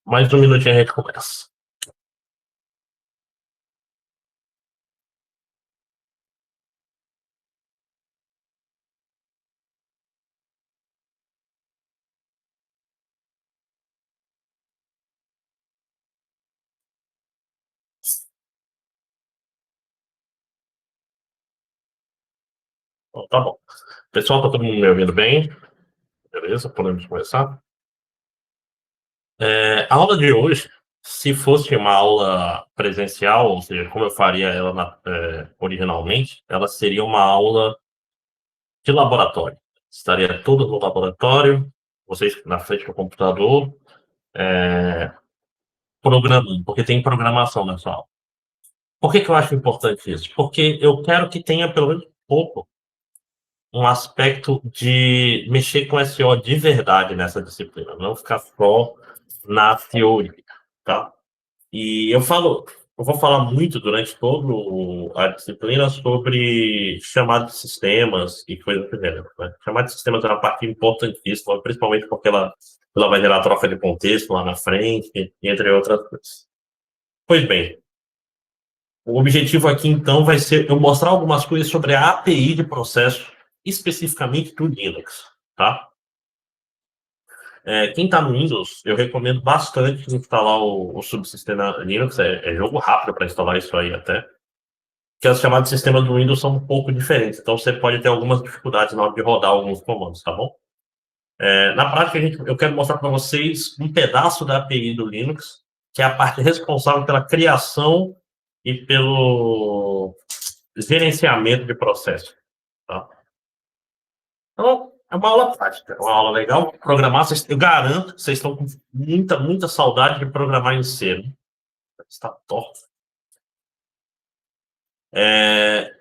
Mais um minutinho a gente começa. Bom, tá bom. Pessoal, tá todo mundo me ouvindo bem? Beleza, podemos começar? A aula de hoje, se fosse uma aula presencial, ou seja, como eu faria ela originalmente, ela seria uma aula de laboratório. Estaria todo no laboratório, vocês na frente do computador, programando, porque tem programação nessa aula. Por que eu acho importante isso? Porque eu quero que tenha pelo menos um pouco um aspecto de mexer com SEO de verdade nessa disciplina, não ficar só na teoria, tá? E eu vou falar muito durante todo a disciplina sobre chamada de sistemas e coisas do gênero, né? Chamada de sistemas é uma parte importantíssima, principalmente porque ela vai gerar troca de contexto lá na frente, entre outras coisas. Pois bem, o objetivo aqui, então, vai ser eu mostrar algumas coisas sobre a API de processo, especificamente do Linux, tá? Quem está no Windows, eu recomendo bastante instalar o subsistema Linux, é jogo rápido para instalar isso aí até, porque as chamadas de sistema do Windows são um pouco diferentes, então você pode ter algumas dificuldades na hora de rodar alguns comandos, tá bom? Na prática, eu quero mostrar para vocês um pedaço da API do Linux, que é a parte responsável pela criação e pelo gerenciamento de processo, tá? Então, é uma aula prática, é uma aula legal. Programar, eu garanto que vocês estão com muita saudade de programar em C, né? Está torto.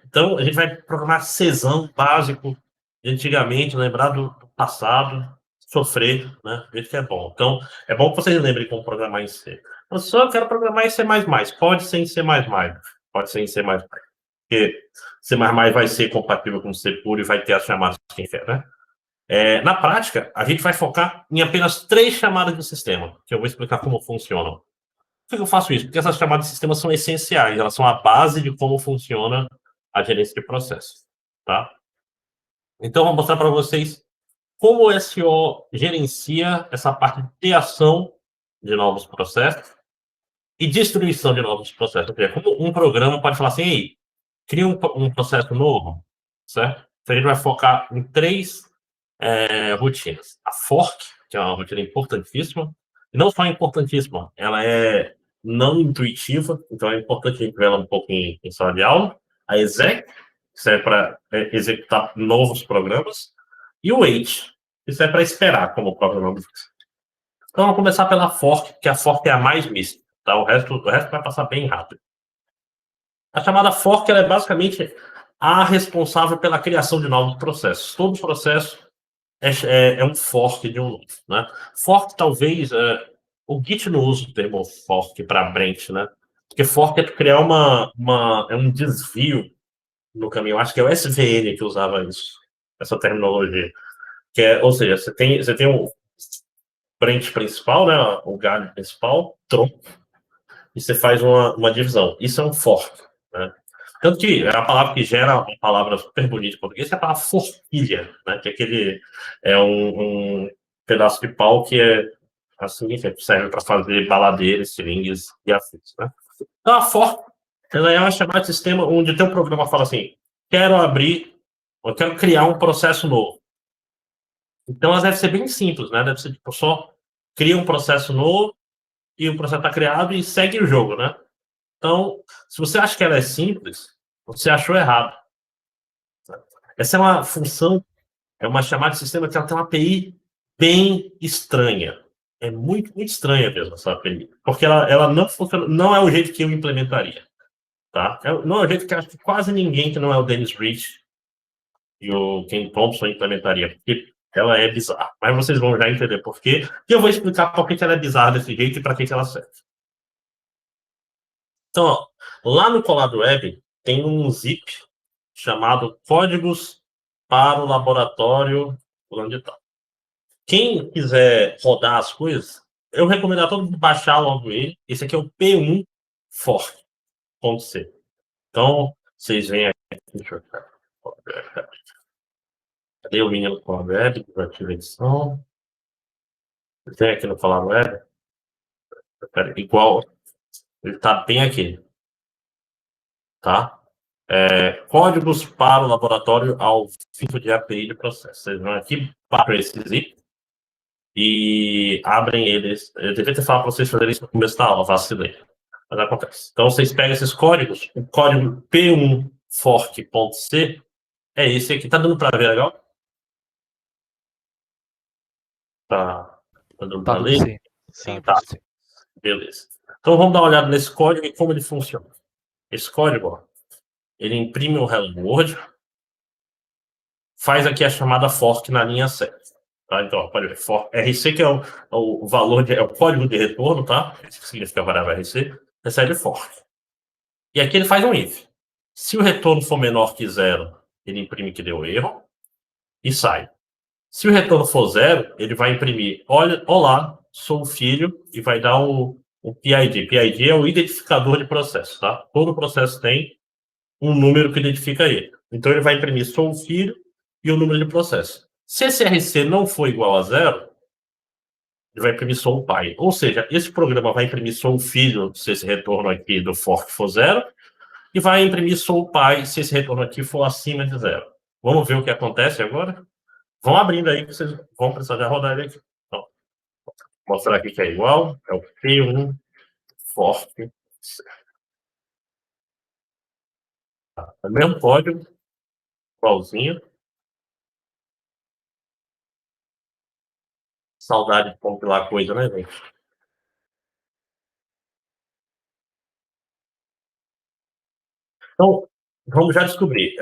Então, a gente vai programar Czão básico, de antigamente, lembrar do passado, sofrer, né? Ver que é bom. Então, é bom que vocês lembrem como programar em C. Eu só quero programar em C++. Pode ser em C++. Pode ser em C++. Porque C++ vai ser compatível com C puro e vai ter as chamadas que quem quer, né? Na prática, a gente vai focar em apenas 3 chamadas de sistema, que eu vou explicar como funcionam. Por que eu faço isso? Porque essas chamadas de sistema são essenciais, elas são a base de como funciona a gerência de processos, tá? Então, eu vou mostrar para vocês como o SEO gerencia essa parte de criação de novos processos e destruição de novos processos. Ou seja, como um programa pode falar assim, ei, cria um processo novo, certo? Então, a gente vai focar em 3 rotinas. A fork, que é uma rotina importantíssima, e não só importantíssima, ela é não intuitiva, então é importante a gente ver ela um pouco em sala de aula. A exec, que serve para executar novos programas, e o wait, que serve para esperar como o próprio nome diz. Então vamos começar pela fork, que a fork é a mais mista, tá? O resto vai passar bem rápido. A chamada fork ela é basicamente a responsável pela criação de novos processos. Todo processo é um fork de um novo, né? Fork, talvez, o Git não usa o termo fork para branch, né? Porque fork é criar é um desvio no caminho. Eu acho que é o SVN que usava isso, essa terminologia. Ou seja, você tem o branch principal, né? O galho principal, tronco, e você faz uma divisão. Isso é um fork, né? Tanto que é a palavra que gera uma palavra super bonita em português, que é a palavra forquilha, né? Que é um pedaço de pau que é assim, que serve para fazer baladeiras, seringas e afins, né? Então, a fork, ela é uma chamada de sistema onde o teu programa fala assim, eu quero criar um processo novo. Então, ela deve ser bem simples, né? Deve ser tipo, só cria um processo novo e o processo está criado e segue o jogo, né? Então, se você acha que ela é simples, você achou errado. Essa é uma função, é uma chamada de sistema que ela tem uma API bem estranha. É muito estranha mesmo essa API. Porque ela não funciona, não é o jeito que eu implementaria. Tá? Não é o jeito que acho que quase ninguém que não é o Dennis Rich e o Ken Thompson implementaria. Porque ela é bizarra. Mas vocês vão já entender por quê. E eu vou explicar por que ela é bizarra desse jeito e para que ela serve. Então, ó, lá no Colado Web tem um zip chamado Códigos para o Laboratório fulano de tal. Quem quiser rodar as coisas, eu recomendo a todo mundo baixar logo ele. Esse aqui é o P1 Fork.c. Então, vocês veem aqui. Deixa eu ver. Cadê o menino com a web? Ativa edição. Tem aqui no Falar Web. Igual. Ele está bem aqui. Tá? Códigos para o laboratório ao fim de API de processo. Vocês vão aqui para esse zip e abrem eles. Eu devia ter falado para vocês fazerem isso no começo da aula, vacilei. Mas acontece. Então, vocês pegam esses códigos. O código P1Fork.c é esse aqui. Tá dando para ver legal? Tá dando para ler? Sim. Sim, tá. Beleza. Então, vamos dar uma olhada nesse código e como ele funciona. Esse código, ó, ele imprime o Hello World, faz aqui a chamada fork na linha 7. Tá? Então, ó, pode ver, RC, que é o valor, é o código de retorno, tá? Isso que significa a variável RC, recebe fork. E aqui ele faz um if. Se o retorno for menor que 0, ele imprime que deu erro e sai. Se o retorno for 0, ele vai imprimir, olá, sou o filho, e vai dar o PID. PID é o identificador de processo, tá? Todo processo tem um número que identifica ele. Então ele vai imprimir sou o filho e o número de processo. Se esse RC não for igual a 0, ele vai imprimir sou o pai. Ou seja, esse programa vai imprimir sou o filho se esse retorno aqui do fork for 0, e vai imprimir sou o pai se esse retorno aqui for acima de 0. Vamos ver o que acontece agora? Vão abrindo aí, que vocês vão precisar já rodar ele aqui. Então, vou mostrar aqui que é igual. É o P1 fork. É o mesmo código, igualzinho. Saudade de compilar coisa, né, gente? Então, vamos já descobrir.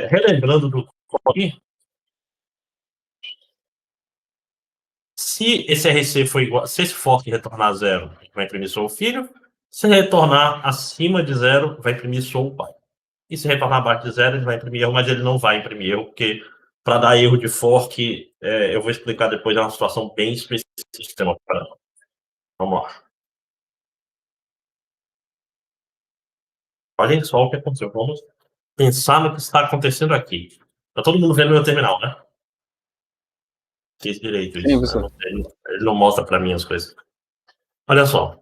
Relembrando do código, se esse RC for igual, se esse fork retornar 0, vai imprimir sou o filho. Se retornar acima de 0, vai imprimir sou o pai. E se retornar abaixo de 0, ele vai imprimir erro, mas ele não vai imprimir erro, porque para dar erro de fork, eu vou explicar depois, é uma situação bem específica do sistema operacional. Vamos lá. Olhem só o que aconteceu. Vamos pensar no que está acontecendo aqui. Está todo mundo vendo meu terminal, né? Fiz direito isso. Sim, ele não mostra para mim as coisas. Olha só.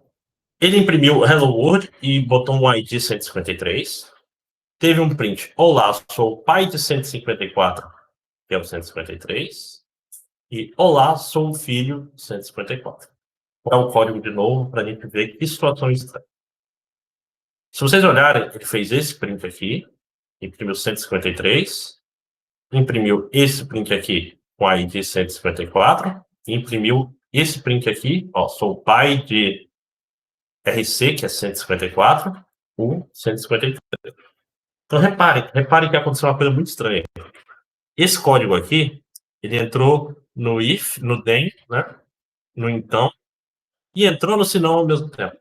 Ele imprimiu Hello World e botou um ID 153. Teve um print. Olá, sou o pai de 154, que é o 153. E olá, sou o filho 154. Vou dar o código de novo para a gente ver que situação estranha. Se vocês olharem, ele fez esse print aqui, imprimiu 153, imprimiu esse print aqui com a ID 154, imprimiu esse print aqui, ó, sou o pai de RC, que é 154, o 153. Então, reparem que aconteceu uma coisa muito estranha. Esse código aqui, ele entrou no if, no then, né? No então, e entrou no senão ao mesmo tempo.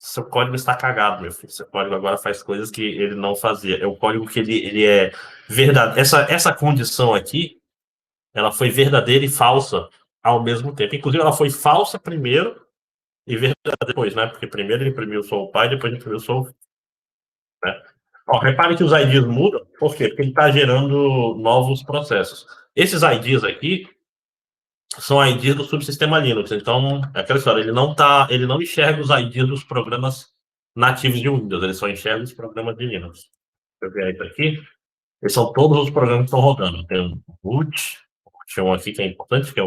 Seu código está cagado, meu filho. Seu código agora faz coisas que ele não fazia. É o código que ele é verdadeiro. Essa condição aqui, ela foi verdadeira e falsa ao mesmo tempo. Inclusive, ela foi falsa primeiro e verdadeira depois, né? Porque primeiro ele imprimiu só o pai, depois ele imprimiu só o filho, né? Ó, repare que os IDs mudam. Por quê? Porque ele está gerando novos processos. Esses IDs aqui são IDs do subsistema Linux. Então, é aquela história, ele não enxerga os IDs dos programas nativos de Windows, ele só enxerga os programas de Linux. Eu ver isso aqui, esses são todos os programas que estão rodando. Tem o root, tinha um aqui que é importante, que é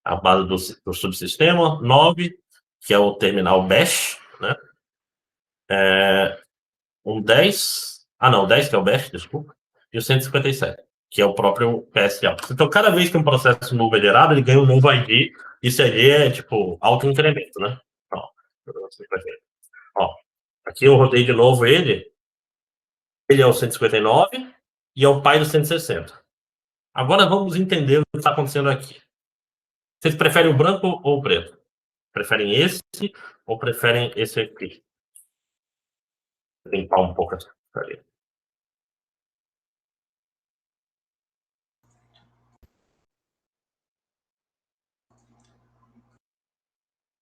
a base do subsistema, 9, que é o terminal bash, né? Um 10, não, 10 que é o bash, desculpa, e o 157, que é o próprio PSA. Então, cada vez que um processo novo é gerado, ele ganha um novo ID, e esse ID é, tipo, auto-incremento, né? Ó, aqui eu rodei de novo ele é o 159 e é o pai do 160. Agora vamos entender o que está acontecendo aqui. Vocês preferem o branco ou o preto? Preferem esse ou preferem esse aqui? Vou limpar um pouco essa porcaria.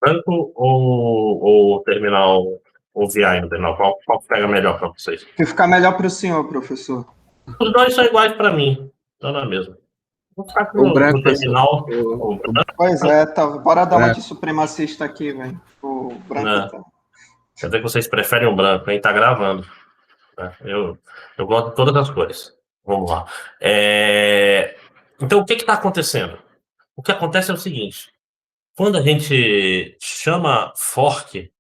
branco ou terminal ou VI no terminal? Qual pega melhor para vocês? Que ficar melhor para o senhor, professor. Os dois são iguais para mim. Então não é mesmo. Vou ficar com O branco, o terminal. professor. O branco. Pois é, bora dar uma Branco. de supremacista aqui, velho. O branco Não. tá. Quer dizer que vocês preferem o branco, hein? Tá gravando. Eu gosto de todas as cores. Vamos lá. Então, o que está acontecendo? O que acontece é o seguinte. Quando a gente chama fork,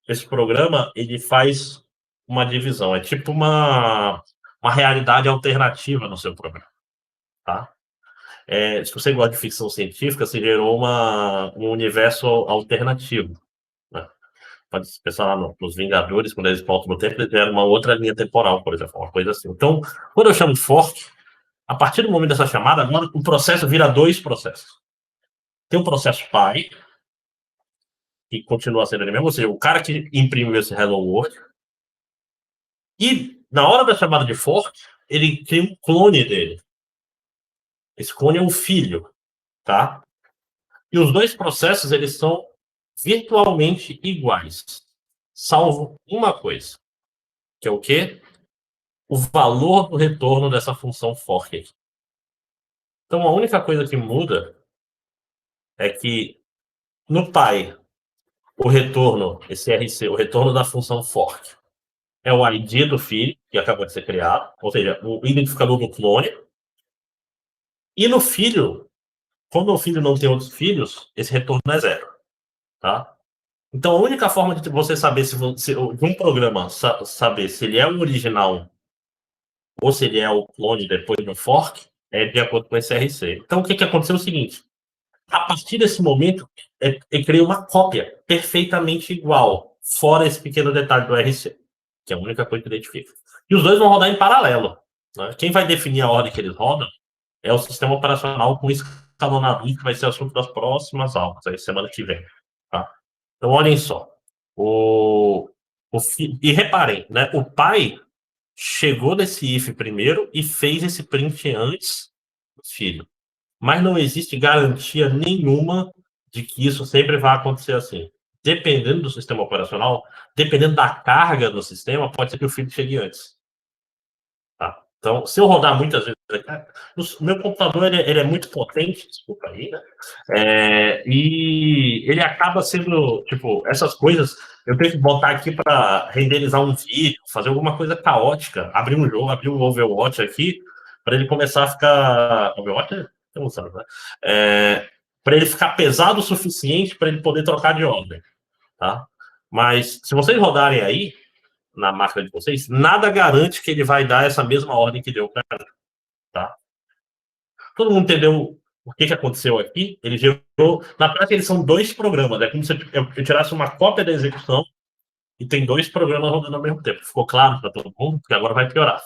esse programa ele faz uma divisão. É tipo uma realidade alternativa no seu programa. Tá? Se você gosta de ficção científica, se gerou um universo alternativo. Né? Pode pensar lá nos Vingadores, quando eles voltam no tempo, eles geram uma outra linha temporal, por exemplo, uma coisa assim. Então, quando eu chamo de fork, a partir do momento dessa chamada, agora o processo vira dois processos. Tem um processo pai, que continua sendo ele mesmo, ou seja, o cara que imprimiu esse Hello World, e na hora da chamada de fork, ele tem um clone dele. Esse clone é um filho, tá? E os dois processos, eles são virtualmente iguais, salvo uma coisa, que é o quê? O valor do retorno dessa função fork aqui. Então, a única coisa que muda é que no pai, o retorno, esse RC, o retorno da função fork, é o ID do filho, que acabou de ser criado, ou seja, o identificador do clone. E no filho, quando o filho não tem outros filhos, esse retorno é zero. Tá? Então, a única forma de você saber de um programa saber se ele é o original ou se ele é o clone depois do fork é de acordo com esse RC. Então, o que aconteceu é o seguinte. A partir desse momento, eu criei uma cópia perfeitamente igual, fora esse pequeno detalhe do RC, que é a única coisa que identifica. E os dois vão rodar em paralelo. Né? Quem vai definir a ordem que eles rodam é o sistema operacional com escalonamento, que vai ser assunto das próximas aulas, aí semana que vem. Tá? Então, olhem só. E reparem, né? O pai chegou nesse if primeiro e fez esse print antes do filho. Mas não existe garantia nenhuma de que isso sempre vai acontecer assim. Dependendo do sistema operacional, dependendo da carga do sistema, pode ser que o filho chegue antes. Tá? Então, se eu rodar muitas vezes... O meu computador ele é muito potente, desculpa aí, né? E ele acaba sendo, tipo, essas coisas... Eu tenho que botar aqui para renderizar um vídeo, fazer alguma coisa caótica, abrir um jogo, abrir o Overwatch aqui, para ele começar a ficar... Overwatch não sabe, né? Para ele ficar pesado o suficiente para ele poder trocar de ordem, tá? Mas se vocês rodarem aí na máquina de vocês, nada garante que ele vai dar essa mesma ordem que deu para mim, tá? Todo mundo entendeu o que aconteceu aqui? Ele gerou, na prática eles são dois programas, é como se eu tirasse uma cópia da execução e tem dois programas rodando ao mesmo tempo. Ficou claro para todo mundo? Porque agora vai piorar.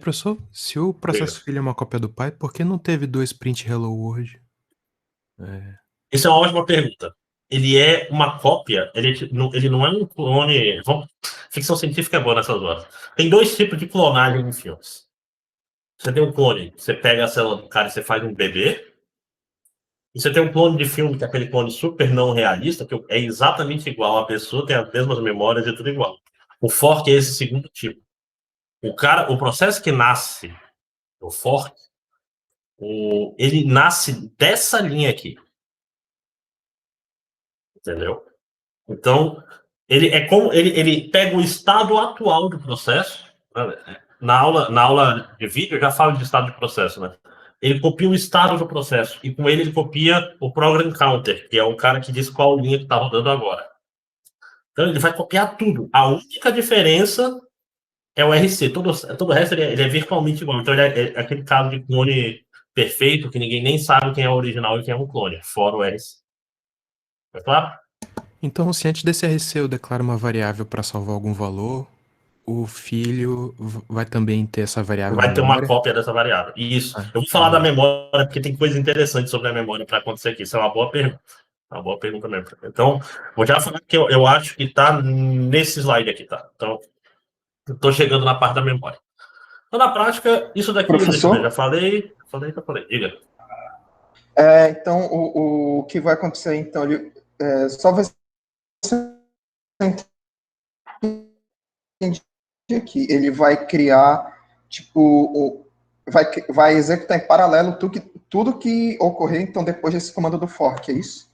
Professor, se o processo filho é uma cópia do pai, por que não teve dois print Hello World? Isso é uma ótima pergunta. Ele é uma cópia, ele não é um clone. Ficção científica é boa nessas horas. Tem dois tipos de clonagem em filmes. Você tem um clone, você pega a célula do cara e você faz um bebê. E você tem um clone de filme, que é aquele clone super não realista, que é exatamente igual à pessoa, tem as mesmas memórias e tudo igual. O fork é esse segundo tipo. O processo que nasce do fork, ele nasce dessa linha aqui. Entendeu? Então, ele pega o estado atual do processo. Na aula de vídeo, eu já falo de estado de processo, né? Ele copia o estado do processo e com ele copia o program counter, que é o cara que diz qual linha que está rodando agora. Então, ele vai copiar tudo. A única diferença é o RC. Todo o resto ele é virtualmente igual. Então, ele é aquele caso de clone perfeito que ninguém nem sabe quem é o original e quem é um clone, fora o RC. É claro? Então, se antes desse RC eu declaro uma variável para salvar algum valor, o filho vai também ter essa variável vai na ter memória? uma cópia dessa variável. Isso. Eu vou falar da memória, porque tem coisa interessante sobre a memória para acontecer aqui. Isso é uma boa pergunta. Uma boa pergunta mesmo. Então, vou já falar que eu acho que está nesse slide aqui, tá? Então, estou chegando na parte da memória. Então, na prática, isso daqui Professor? eu já falei. Diga. Então, o que vai acontecer, então, Só ver se eu entendi aqui. Ele vai criar, tipo, vai executar em paralelo tudo que ocorrer, então, depois desse comando do fork, é isso?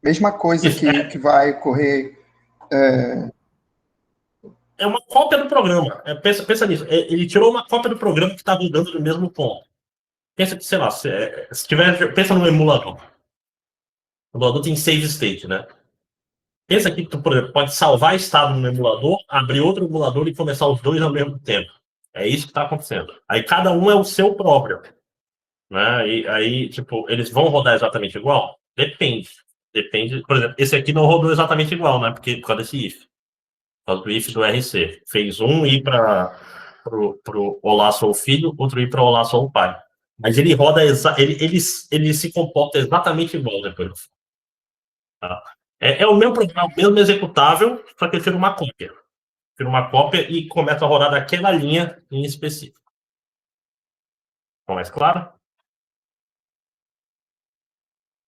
Mesma coisa Isso que vai ocorrer. é uma cópia do programa. Pensa nisso. Ele tirou uma cópia do programa que está rodando no mesmo ponto. Pensa que, sei lá, se tiver, pensa no emulador. O emulador tem save state, né? Pensa que tu, por exemplo, pode salvar estado no emulador, abrir outro emulador e começar os dois ao mesmo tempo. É isso que está acontecendo. Aí cada um é o seu próprio, né? E aí, tipo, eles vão rodar exatamente igual? Depende. Depende. Por exemplo, esse aqui não rodou exatamente igual, né? Porque por causa desse if. Por causa do if do RC. Fez um ir para pro Olá Sou o Filho, outro ir para Olá Sou o Pai. Mas ele roda, ele se comporta exatamente igual depois. Tá? É o mesmo programa, o mesmo executável, só que ele tira uma cópia. Tira uma cópia e começa a rodar daquela linha em específico. Ficou mais claro?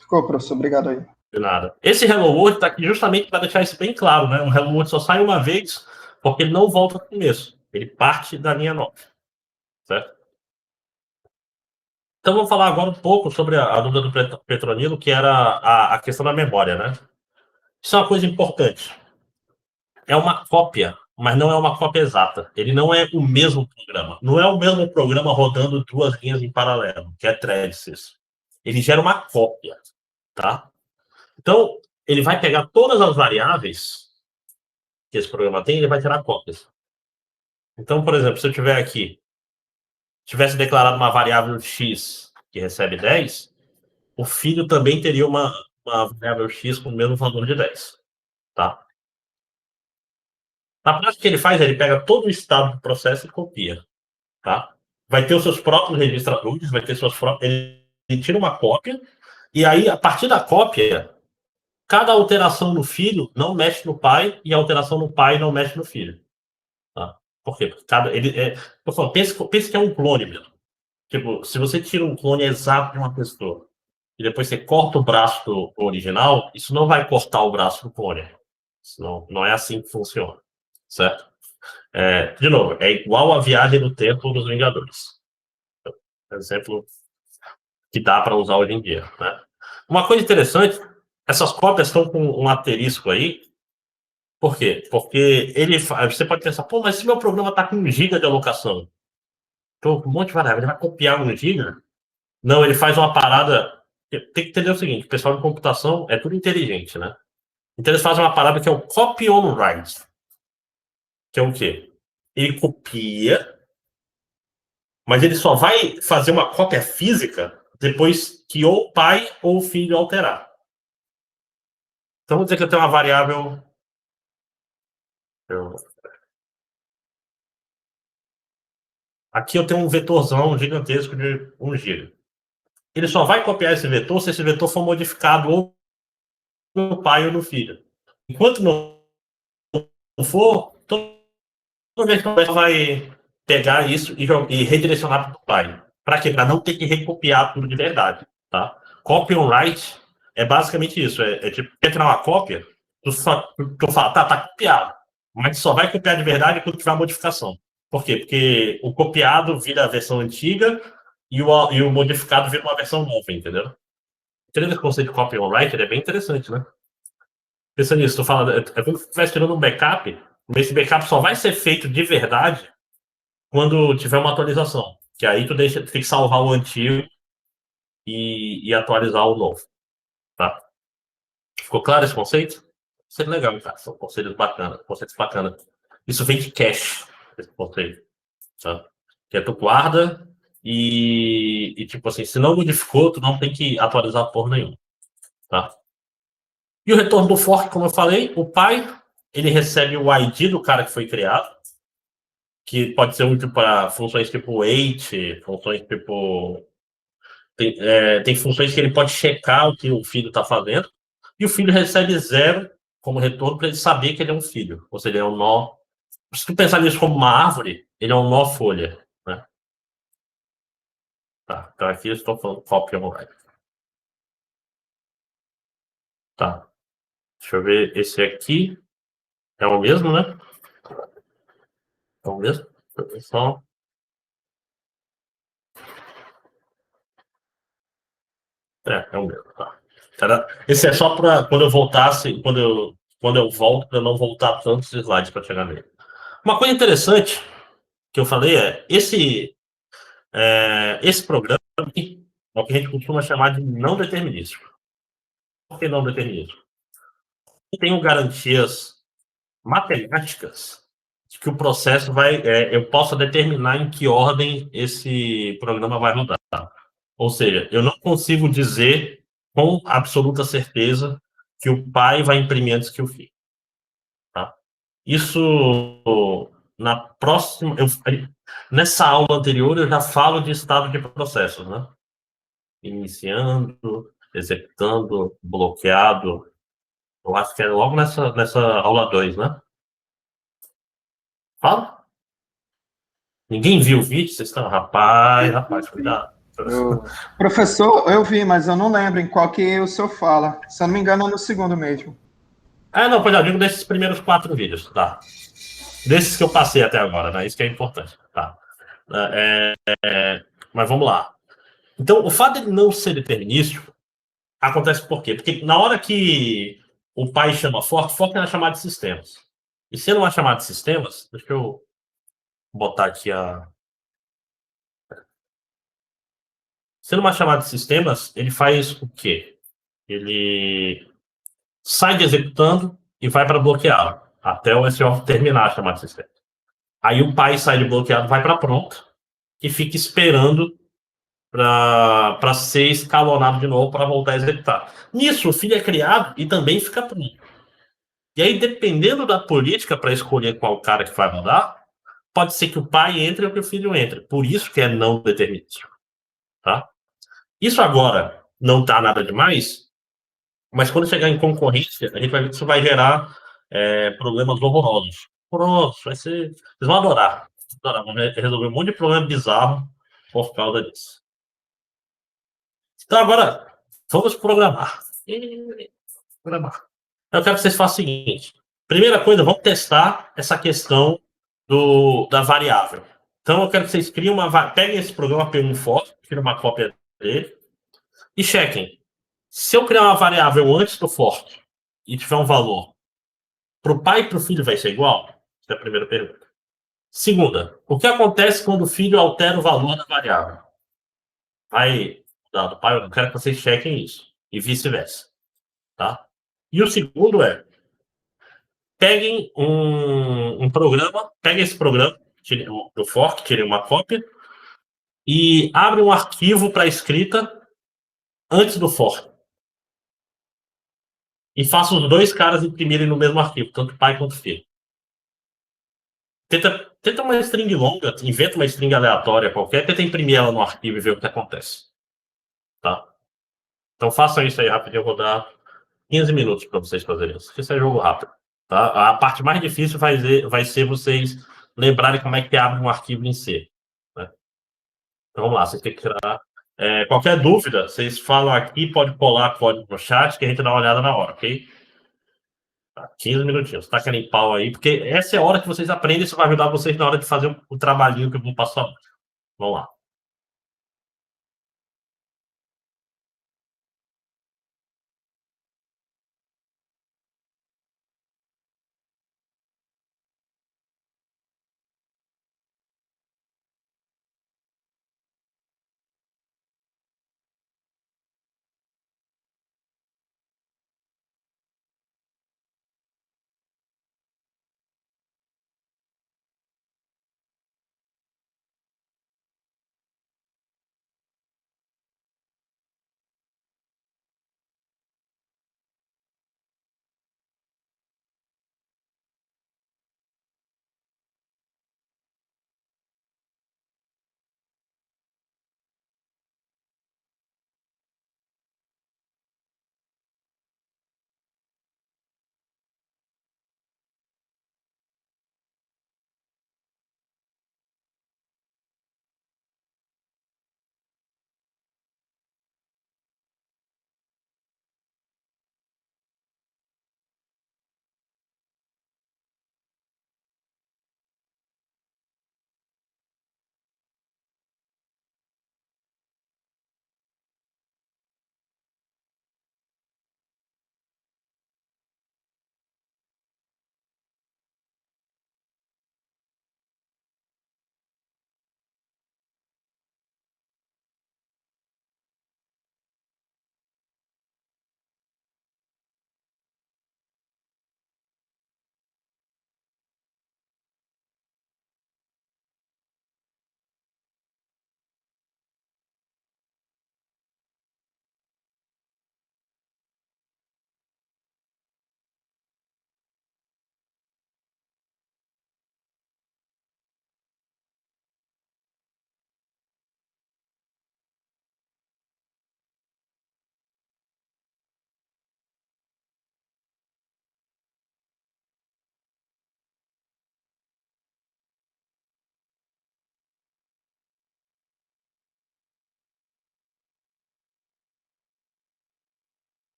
Ficou, professor, obrigado aí. De nada. Esse Hello World está aqui justamente para deixar isso bem claro, né? Um Hello World só sai uma vez, porque ele não volta ao começo. Ele parte da linha 9. Certo? Então vamos falar agora um pouco sobre a dúvida do Petronilo, que era a questão da memória, né? Isso é uma coisa importante. É uma cópia, mas não é uma cópia exata. Ele não é o mesmo programa. Não é o mesmo programa rodando duas linhas em paralelo, que é threads. Ele gera uma cópia, tá? Então, ele vai pegar todas as variáveis que esse programa tem, ele vai tirar cópias. Então, por exemplo, se eu tiver aqui, tivesse declarado uma variável x que recebe 10, o filho também teria uma variável x com o mesmo valor de 10, tá? Na prática, o que ele faz é ele pega todo o estado do processo e copia, tá? Vai ter os seus próprios registradores, vai ter suas próprias. Ele tira uma cópia, e aí, a partir da cópia, cada alteração no filho não mexe no pai, e a alteração no pai não mexe no filho. Tá? Por quê? Porque eu falo, pense que é um clone mesmo. Tipo, se você tira um clone exato de uma pessoa e depois você corta o braço do original, isso não vai cortar o braço do clone. Isso não é assim que funciona. Certo? De novo, é igual a viagem no tempo dos Vingadores. Exemplo que dá para usar hoje em dia. Né? Uma coisa interessante, essas cópias estão com um asterisco aí. Por quê? Porque você pode pensar, pô, mas se meu programa está com 1 GB de alocação, estou com um monte de variável, ele vai copiar 1 GB? Não, ele faz uma parada. Tem que entender o seguinte: o pessoal de computação é tudo inteligente, né? Então eles fazem uma parada que é o copy on write. Que é o quê? Ele copia, mas ele só vai fazer uma cópia física depois que ou o pai ou o filho alterar. Então, vamos dizer que eu tenho uma variável. Aqui eu tenho um vetorzão gigantesco de 1 GB. Ele só vai copiar esse vetor se esse vetor for modificado ou no pai ou no filho. Enquanto não for, toda vez que você vai pegar isso e redirecionar para o pai. Para quê? Para não ter que recopiar tudo de verdade. Tá? Copy on write é basicamente isso. Tipo, quer tirar uma cópia, tu fala, tá copiado. Mas só vai copiar de verdade quando tiver a modificação. Por quê? Porque o copiado vira a versão antiga e o modificado vira uma versão nova, entendeu? Entendeu esse conceito de copy on write? Ele é bem interessante, né? Pensa nisso, tu fala, é como se tu estivesse tirando um backup, mas esse backup só vai ser feito de verdade quando tiver uma atualização. Que aí tu tem que salvar o antigo e atualizar o novo. Tá? Ficou claro esse conceito? Isso é legal, cara. São conceitos bacanas. Isso vem de cache, esse conceito. Tá? Que é tu guarda tipo assim, se não modificou, tu não tem que atualizar porra nenhuma. Tá? E o retorno do fork, como eu falei, o pai, ele recebe o ID do cara que foi criado, que pode ser útil para funções tipo wait, funções tipo. Tem funções que ele pode checar o que o filho está fazendo, e o filho recebe 0 como retorno para ele saber que ele é um filho. Ou seja, ele é um nó. Se tu pensar nisso como uma árvore, ele é um nó folha. Né? Tá, então aqui eu estou falando copy on write. Tá. Deixa eu ver, esse aqui é o mesmo, né? É o mesmo? Deixa eu ver só. É o mesmo, tá. Esse é só para quando eu voltasse, quando eu volto, para não voltar tantos slides para chegar nele. Uma coisa interessante que eu falei esse programa aqui é o que a gente costuma chamar de não determinístico. Por que não determinístico? Eu tenho garantias matemáticas de que o processo eu possa determinar em que ordem esse programa vai rodar. Ou seja, eu não consigo dizer com absoluta certeza que o pai vai imprimir antes que o filho. Tá? Isso, na próxima. Nessa aula anterior, eu já falo de estado de processos, né? Iniciando, executando, bloqueado. Eu acho que é logo nessa aula 2, né? Fala. Ninguém viu o vídeo? Vocês estão. Rapaz, cuidado. Professor, eu vi, mas eu não lembro em qual que o senhor fala. Se eu não me engano, é no segundo mesmo. Não, pois eu digo desses primeiros 4 vídeos, tá? Desses que eu passei até agora, né? Isso que é importante, tá? Mas vamos lá. Então, o fato de não ser determinístico acontece por quê? Porque na hora que o pai chama fork é na chamada de sistemas. E se não é chamada de sistemas, deixa eu botar aqui a. Sendo uma chamada de sistemas, ele faz o quê? Ele sai de executando e vai para bloqueado, até o SO terminar a chamada de sistema. Aí o pai sai de bloqueado, vai para pronto e fica esperando para ser escalonado de novo para voltar a executar. Nisso, o filho é criado e também fica pronto. E aí, dependendo da política para escolher qual cara que vai mandar, pode ser que o pai entre ou que o filho entre. Por isso que é não determinístico. Tá? Isso agora não está nada demais, mas quando chegar em concorrência, a gente vai ver que isso vai gerar problemas horrorosos. Horrorosos, vai ser. Vocês vão adorar. Vão resolver um monte de problema bizarro por causa disso. Então agora, vamos programar. Programar. Eu quero que vocês façam o seguinte. Primeira coisa, vamos testar essa questão da variável. Então eu quero que vocês criem peguem esse programa P1 Force, tirem uma cópia dele e chequem. Se eu criar uma variável antes do for e tiver um valor, para o pai e para o filho vai ser igual? Essa é a primeira pergunta. Segunda, o que acontece quando o filho altera o valor da variável? Vai mudar do pai? Eu não quero que vocês chequem isso. E vice-versa. Tá? E o segundo peguem um programa, peguem esse programa do fork, tirem uma cópia e abrem um arquivo para escrita antes do fork. E façam os dois caras imprimirem no mesmo arquivo, tanto pai quanto filho. Tenta uma string longa, inventa uma string aleatória qualquer, tenta imprimir ela no arquivo e ver o que acontece. Tá? Então façam isso aí rapidinho, eu vou dar 15 minutos para vocês fazerem isso. Isso é jogo rápido. Tá? A parte mais difícil vai ser vocês lembrarem como é que abre um arquivo em C. Né? Então vamos lá, vocês têm que tirar. Qualquer dúvida, vocês falam aqui, pode colar código no chat que a gente dá uma olhada na hora, ok? Tá, 15 minutinhos. Taca em pau aí, porque essa é a hora que vocês aprendem, isso vai ajudar vocês na hora de fazer o trabalhinho que eu vou passar. Vamos lá.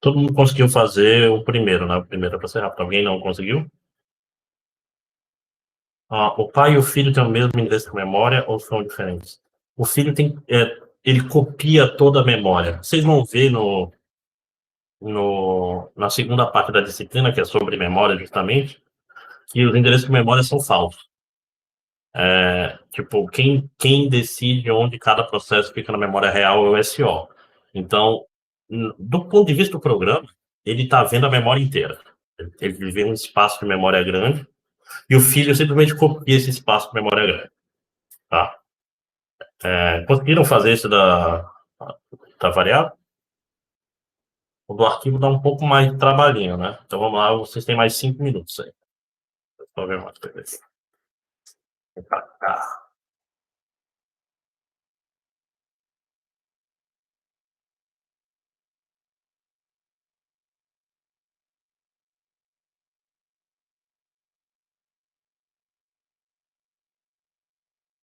Todo mundo conseguiu fazer o primeiro, né? O primeiro é para ser rápido. Alguém não conseguiu? O pai e o filho têm o mesmo endereço de memória ou são diferentes? O filho tem, ele copia toda a memória. Vocês vão ver na segunda parte da disciplina, que é sobre memória, justamente, que os endereços de memória são falsos. Tipo, quem decide onde cada processo fica na memória real é o SO. Então, do ponto de vista do programa, ele está vendo a memória inteira. Ele vê um espaço de memória grande e o filho simplesmente copia esse espaço de memória grande. Tá? Conseguiram fazer isso da variável? O do arquivo dá um pouco mais de trabalhinho, né? Então vamos lá, vocês têm mais 5 minutos aí. Deixa eu ver mais coisa.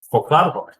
Ficou claro, Paulo?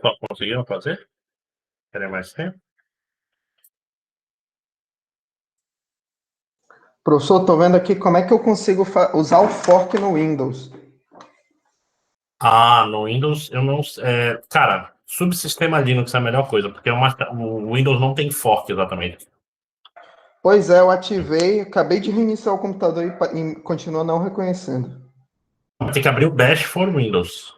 só conseguiram fazer? Querem mais tempo? Professor, estou vendo aqui como é que eu consigo usar o fork no Windows. No Windows eu não. Cara, subsistema Linux é a melhor coisa, porque o Windows não tem fork exatamente. Pois é, eu ativei, acabei de reiniciar o computador e continua não reconhecendo. Tem que abrir o Bash for Windows.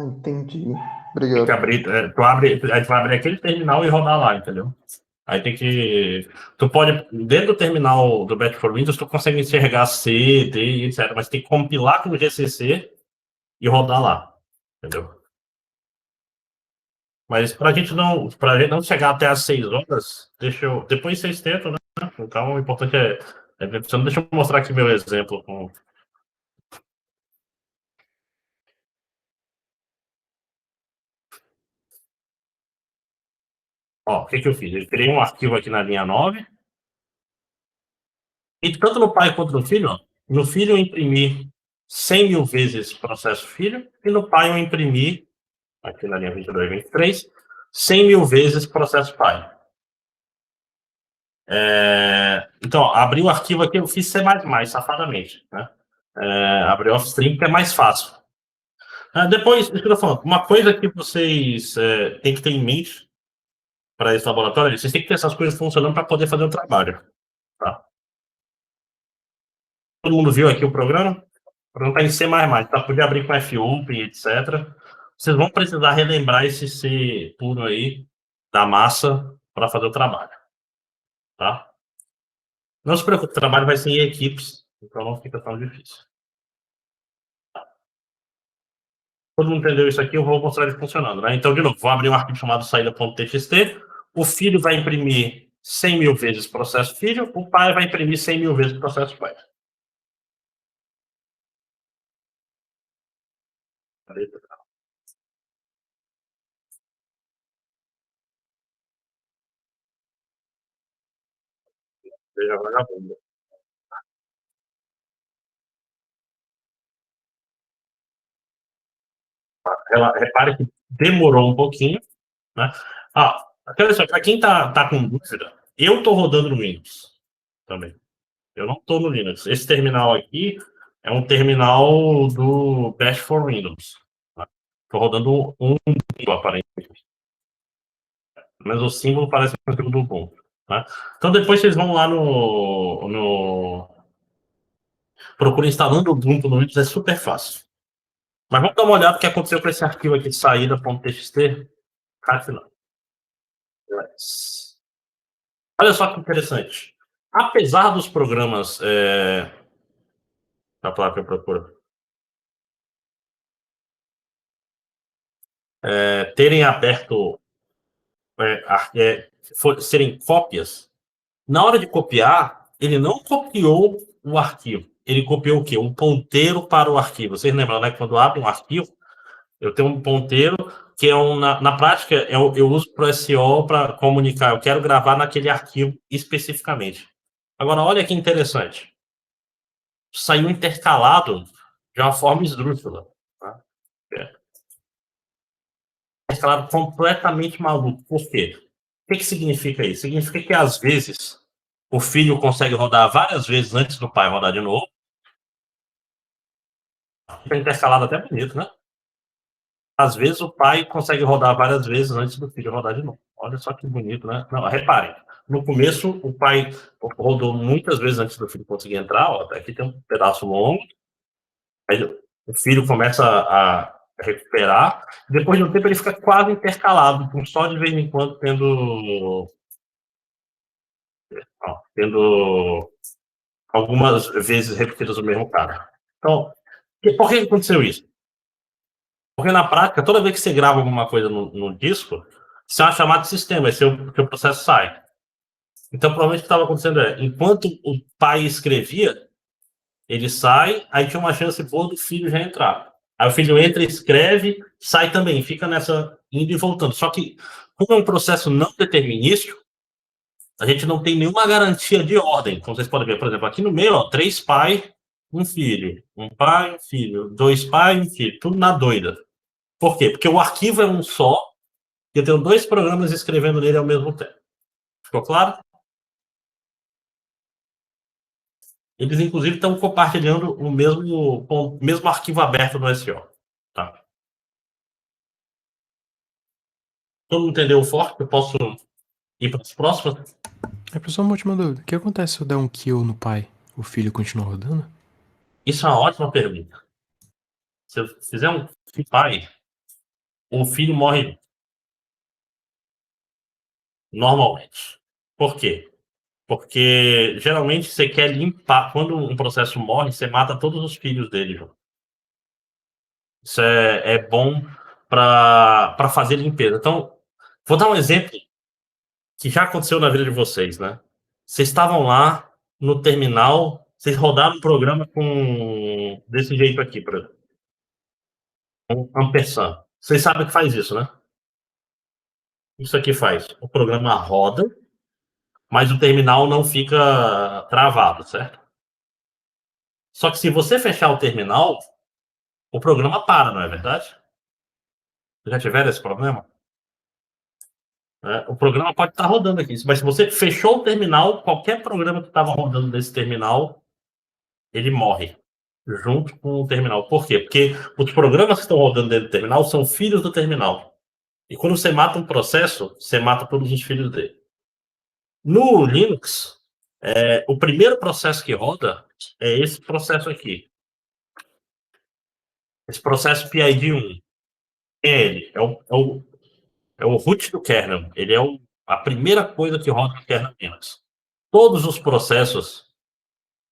Entendi. Tem que Obrigado. abrir, aí tu vai abrir aquele terminal e rodar lá, entendeu? Aí tem que. Tu pode, dentro do terminal do Bash for Windows, tu consegue enxergar C, D, etc. Mas tem que compilar com o GCC e rodar lá, entendeu? Mas pra gente não chegar até às 6 horas, depois vocês tentam, né? Então o importante deixa eu mostrar aqui meu exemplo. O que eu fiz? Eu criei um arquivo aqui na linha 9. E tanto no pai quanto no filho, no filho eu imprimi 100 mil vezes processo filho, e no pai eu imprimi, aqui na linha 22 e 23, 100 mil vezes processo pai. Então, abri o arquivo aqui, eu fiz C++, safadamente, né? Abri o Offstream, que é mais fácil. Depois, isso que eu tô falando, uma coisa que vocês têm que ter em mente para esse laboratório, vocês têm que ter essas coisas funcionando para poder fazer o trabalho. Tá? Todo mundo viu aqui o programa? O programa está em C++, tá? Podia abrir com fopen, etc. Vocês vão precisar relembrar esse C puro aí da massa para fazer o trabalho. Tá? Não se preocupe, o trabalho vai ser em equipes, então não fica tão difícil. Todo mundo entendeu isso aqui, eu vou mostrar ele funcionando, né? Então, de novo, vou abrir um arquivo chamado saída.txt, o filho vai imprimir 100 mil vezes processo filho, o pai vai imprimir 100 mil vezes processo pai. Veja vagabundo. Repare que demorou um pouquinho, né? Para quem tá com dúvida, eu estou rodando no Windows também. Eu não estou no Linux. Esse terminal aqui é um terminal do Bash for Windows. Estou rodando um aparentemente. Mas o símbolo parece um símbolo do Ubuntu. Tá? Então depois vocês vão lá procura instalando o Ubuntu no Windows, é super fácil. Mas vamos dar uma olhada no que aconteceu com esse arquivo aqui de saída.txt. Olha só que interessante. Apesar dos programas da placa eu procuro terem aberto serem cópias, na hora de copiar, ele não copiou o arquivo. Ele copiou o quê? Um ponteiro para o arquivo. Vocês lembram, né? Quando abre um arquivo, eu tenho um ponteiro que na prática, eu uso para o SEO para comunicar. Eu quero gravar naquele arquivo especificamente. Agora, olha que interessante. Saiu intercalado de uma forma esdrúxula. Tá? Intercalado completamente maluco. Por quê? O que significa isso? Significa que, às vezes, o filho consegue rodar várias vezes antes do pai rodar de novo. Fica intercalado até bonito, né? Às vezes o pai consegue rodar várias vezes antes do filho rodar de novo. Olha só que bonito, né? Não, reparem. No começo, o pai rodou muitas vezes antes do filho conseguir entrar. Ó, aqui tem um pedaço longo. Aí o filho começa a recuperar. Depois de um tempo, ele fica quase intercalado, só de vez em quando tendo algumas vezes repetidas o mesmo cara. Então, por que aconteceu isso? Porque na prática, toda vez que você grava alguma coisa no disco, você é uma chamada de sistema, esse é que o processo sai. Então, provavelmente o que estava acontecendo enquanto o pai escrevia, ele sai, aí tinha uma chance boa do filho já entrar. Aí o filho entra, escreve, sai também, fica nessa indo e voltando. Só que, como é um processo não determinístico, a gente não tem nenhuma garantia de ordem. Como vocês podem ver, por exemplo, aqui no meio, 3 pai, um filho, um pai, um filho, dois pais, um filho, tudo na doida. Por quê? Porque o arquivo é um só, e eu tenho 2 programas escrevendo nele ao mesmo tempo. Ficou claro? Eles, inclusive, estão compartilhando o mesmo arquivo aberto no SO. Tá? Todo mundo entendeu o fork? Eu posso ir para as próximas? É só uma última dúvida. O que acontece se eu der um kill no pai? O filho continua rodando? Isso é uma ótima pergunta. Se eu fizer um pai, o filho morre normalmente. Por quê? Porque geralmente você quer limpar. Quando um processo morre, você mata todos os filhos dele, João. Isso é bom para fazer limpeza. Então, vou dar um exemplo que já aconteceu na vida de vocês, né? Vocês estavam lá no terminal, vocês rodaram um programa com desse jeito aqui, por exemplo. Um ampersand. Vocês sabem o que faz isso, né? Isso aqui faz. O programa roda, mas o terminal não fica travado, certo? Só que se você fechar o terminal, o programa para, não é verdade? Já tiveram esse problema? O programa pode estar rodando aqui, mas se você fechou o terminal, qualquer programa que estava rodando nesse terminal, ele morre junto com o terminal. Por quê? Porque os programas que estão rodando dentro do terminal são filhos do terminal. E quando você mata um processo, você mata todos os filhos dele. No Linux, o primeiro processo que roda é esse processo aqui. Esse processo PID1. É ele. É o root do kernel. Ele é a primeira coisa que roda no kernel Linux. Todos os processos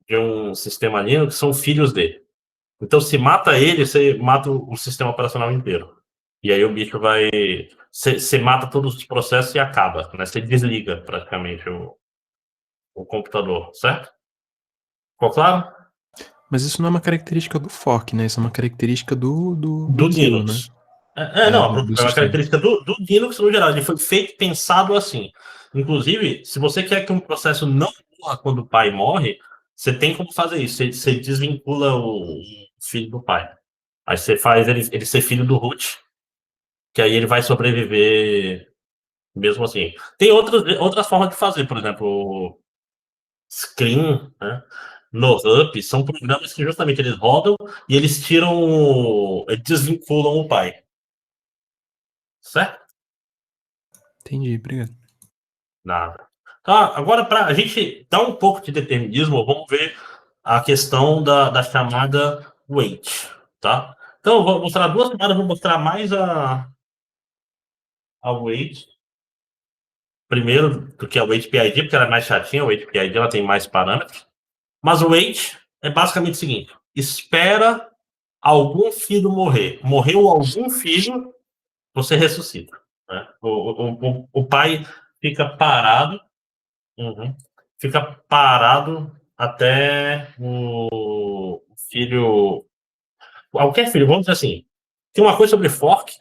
de um sistema Linux são filhos dele. Então, se mata ele, você mata o sistema operacional inteiro. E aí o bicho vai... Você mata todos os processos e acaba, né? Você desliga praticamente o computador, certo? Ficou claro? Mas isso não é uma característica do fork, né? Isso é uma característica do Do kill, né? Linux. Não, Do é uma sistema. característica do Linux no geral. Ele foi feito, pensado assim. Inclusive, se você quer que um processo não morra quando o pai morre, você tem como fazer isso. Você desvincula o filho do pai. Aí você faz ele ser filho do root, que aí ele vai sobreviver mesmo assim. Tem outras formas de fazer, por exemplo, o Screen, né? NoHub, são programas que justamente eles rodam e eles eles desvinculam o pai. Certo? Entendi, obrigado. Nada. Tá, agora, para a gente dar um pouco de determinismo, vamos ver a questão da chamada wait, tá? Então, eu vou mostrar 2 chamadas, vou mostrar mais a wait. Primeiro, do que a wait PID, porque ela é mais chatinha, a wait PID ela tem mais parâmetros. Mas o wait é basicamente o seguinte: espera algum filho morrer. Morreu algum filho, você ressuscita. Né? O pai fica parado. Uhum. Fica parado até o filho. Qualquer filho, vamos dizer assim. Tem uma coisa sobre fork.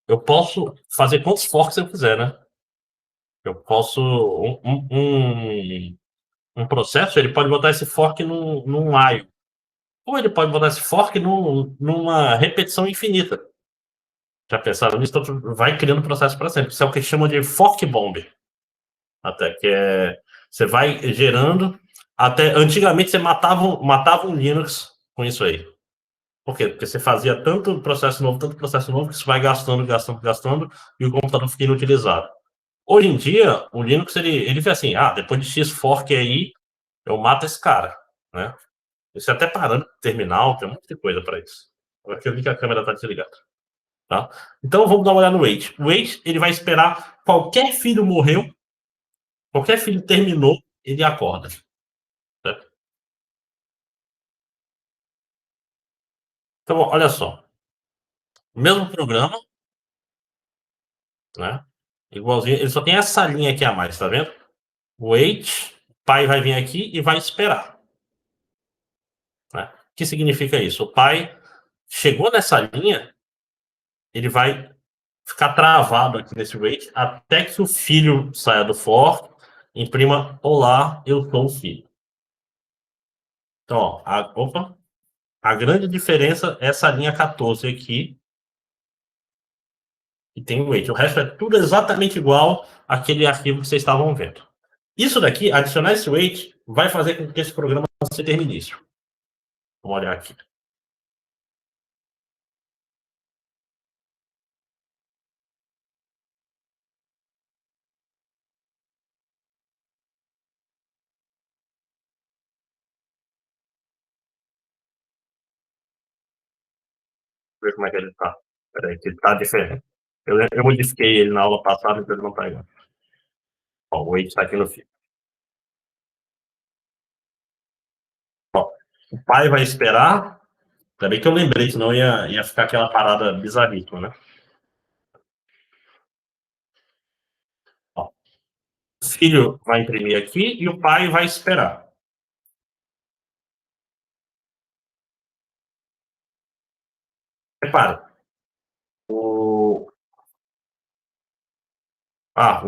Eu posso fazer quantos forks eu quiser, né? Eu posso. Um processo, ele pode botar esse fork num while. Ou ele pode botar esse fork numa repetição infinita. Já pensaram nisso? Então, vai criando processo para sempre. Isso é o que chamam de fork bomb. Até que você vai gerando. Até antigamente você matava um Linux com isso aí. Por quê? Porque você fazia tanto processo novo, que isso vai gastando, gastando, gastando, e o computador fica inutilizado. Hoje em dia, o Linux ele fez assim: depois de X fork aí, eu mato esse cara, né? Isso é até parando terminal, tem um monte de coisa para isso. Agora que eu vi que a câmera está desligada. Tá? Então vamos dar uma olhada no wait. O wait ele vai esperar qualquer filho morreu. Qualquer filho terminou, ele acorda. Certo? Então, olha só. O mesmo programa, né? Igualzinho, ele só tem essa linha aqui a mais, tá vendo? Wait, o pai vai vir aqui e vai esperar. Né? O que significa isso? O pai chegou nessa linha, ele vai ficar travado aqui nesse wait até que o filho saia do for, imprima: olá, eu sou o filho. Então, ó, opa, A grande diferença é essa linha 14 aqui, que tem o weight. O resto é tudo exatamente igual àquele arquivo que vocês estavam vendo. Isso daqui, adicionar esse weight, vai fazer com que esse programa seja determinístico. Vamos olhar aqui. Ver como é que ele está. Peraí, que ele está diferente. Eu modifiquei ele na aula passada, então ele não está igual. Ó, o weight está aqui no fim. Ó, o pai vai esperar. Ainda bem que eu lembrei, senão ia ficar aquela parada bizarríssima, né? Ó, o filho vai imprimir aqui e o pai vai esperar. Repare. O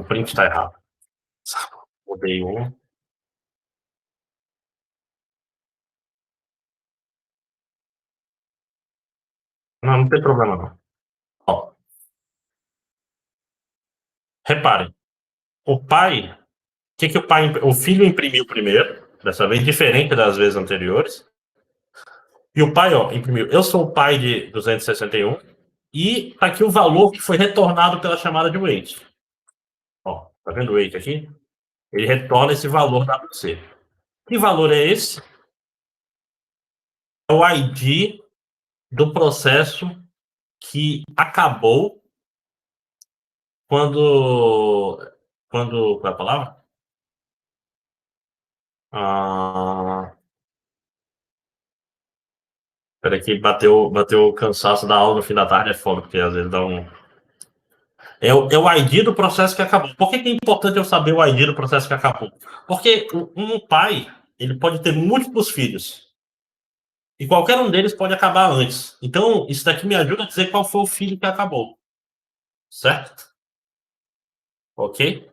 print está errado. Mudei um. Não tem problema não. Ó. Reparem. O pai, o filho imprimiu primeiro, dessa vez diferente das vezes anteriores. E o pai, ó, imprimiu. Eu sou o pai de 261 e tá aqui o valor que foi retornado pela chamada de weight. Ó, tá vendo o weight aqui? Ele retorna esse valor WC. Que valor é esse? É o ID do processo que acabou qual é a palavra? Peraí que bateu o cansaço da aula no fim da tarde, é foda, porque às vezes dá um... É o ID do processo que acabou. Por que é importante eu saber o ID do processo que acabou? Porque um pai, ele pode ter múltiplos filhos. E qualquer um deles pode acabar antes. Então, isso daqui me ajuda a dizer qual foi o filho que acabou. Certo? Ok?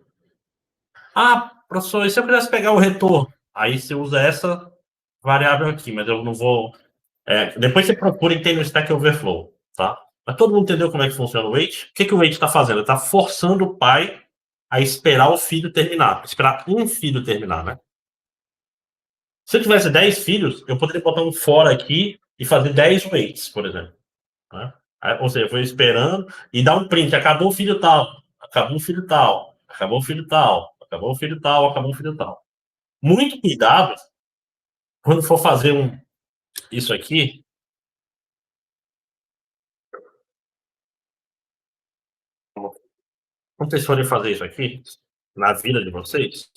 Professor, e se eu quisesse pegar o retorno? Aí você usa essa variável aqui, mas eu não vou... depois você procura e tem no Stack Overflow, tá? Mas todo mundo entendeu como é que funciona o wait? O que o wait está fazendo? Ele está forçando o pai a esperar o filho terminar. Esperar um filho terminar, né? Se eu tivesse 10 filhos, eu poderia botar um for aqui e fazer 10 waits, por exemplo. Né? Ou seja, eu vou esperando e dar um print. Acabou o filho tal, acabou o filho tal, acabou o filho tal, acabou o filho tal, acabou o filho tal. Muito cuidado quando for fazer isso aqui. Quando vocês forem fazer isso aqui, na vida de vocês,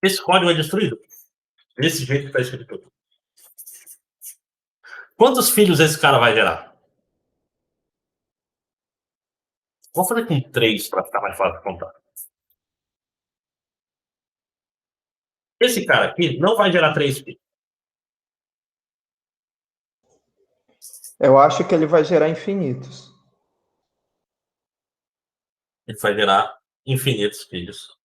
esse código é destruído. Desse jeito que está escrito aqui. Quantos filhos esse cara vai gerar? Vou fazer com 3 para ficar mais fácil de contar. Esse cara aqui não vai gerar 3 filhos. Eu acho que ele vai gerar infinitos. Ele vai gerar infinitos filhos.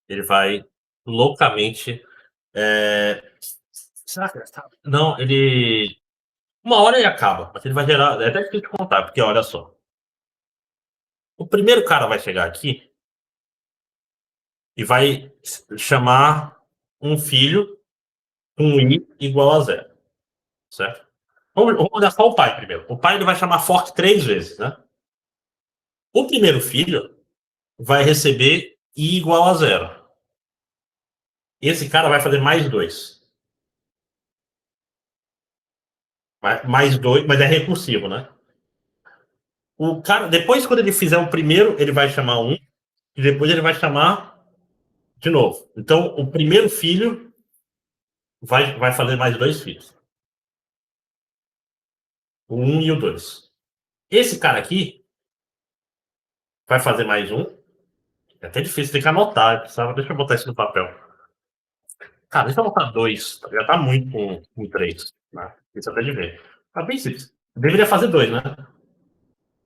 Ele vai loucamente... Será que... Não, ele... Uma hora ele acaba, mas ele vai gerar... É até difícil de contar, porque olha só. O primeiro cara vai chegar aqui e vai chamar um filho com i igual a 0. Certo? Vamos olhar só o pai primeiro. O pai ele vai chamar fork 3 vezes, né? O primeiro filho vai receber i igual a 0. Esse cara vai fazer mais 2. Mais 2, mas é recursivo, né? O cara, depois, quando ele fizer o primeiro, ele vai chamar 1, e depois ele vai chamar de novo. Então, o primeiro filho vai fazer mais 2 filhos. O 1 e o 2. Esse cara aqui vai fazer mais 1. É até difícil, tem que anotar. Deixa eu botar isso no papel. Cara, deixa eu botar 2. Já tá muito com 3. Né? Isso até de ver. Tá bem simples. Deveria fazer 2, né?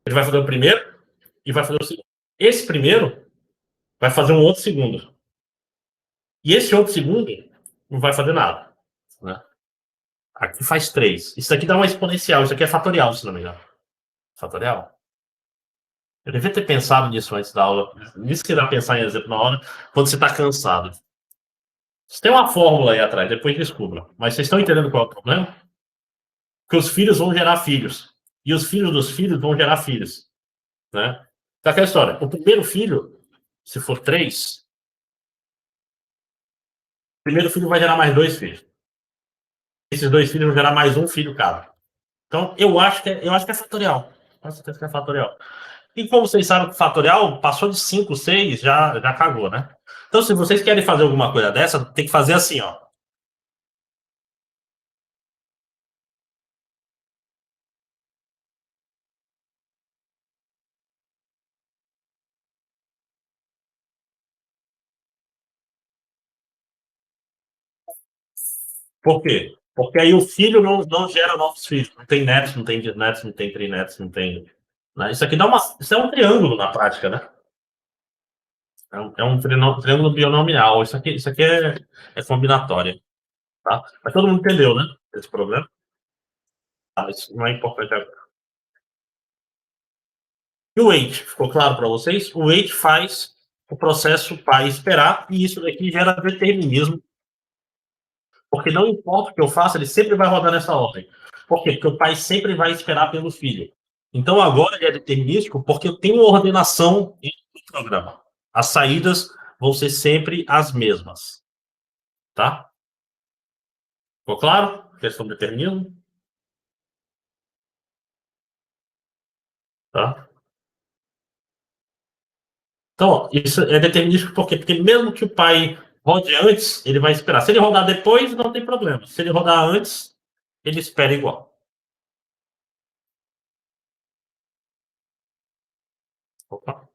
Ele vai fazer o primeiro e vai fazer o segundo. Esse primeiro vai fazer um outro segundo. E esse outro segundo não vai fazer nada, né? Aqui faz 3. Isso aqui dá uma exponencial. Isso aqui é fatorial, se não me engano. Fatorial? Eu devia ter pensado nisso antes da aula. Nisso que dá pra pensar em exemplo na hora, quando você está cansado. Você tem uma fórmula aí atrás, depois descubra. Mas vocês estão entendendo qual é o problema? Que os filhos vão gerar filhos. E os filhos dos filhos vão gerar filhos. Né? Então, aquela história. O primeiro filho, se for 3, o primeiro filho vai gerar mais 2 filhos. Esses 2 filhos vão gerar mais um filho cada. Então, eu acho que é fatorial. Com certeza que é fatorial. E como vocês sabem que fatorial passou de 5, 6, já cagou, né? Então, se vocês querem fazer alguma coisa dessa, tem que fazer assim, ó. Por quê? Porque aí o filho não gera novos filhos. Não tem netos, não tem bisnetos, não tem trinetos, não tem. Né? Isso aqui isso é um triângulo na prática, né? É um triângulo binomial. Isso aqui é combinatório. Tá? Mas todo mundo entendeu, né? Esse problema. Tá, isso não é importante agora. E o wait, ficou claro para vocês? O wait faz o processo pai esperar, e isso daqui gera determinismo. Porque não importa o que eu faça, ele sempre vai rodar nessa ordem. Por quê? Porque o pai sempre vai esperar pelo filho. Então agora ele é determinístico porque eu tenho ordenação no programa. As saídas vão ser sempre as mesmas. Tá? Ficou claro? Questão de determinismo? Tá? Então, isso é determinístico por quê? Porque mesmo que o pai rode antes, ele vai esperar. Se ele rodar depois, não tem problema. Se ele rodar antes, ele espera igual. Opa.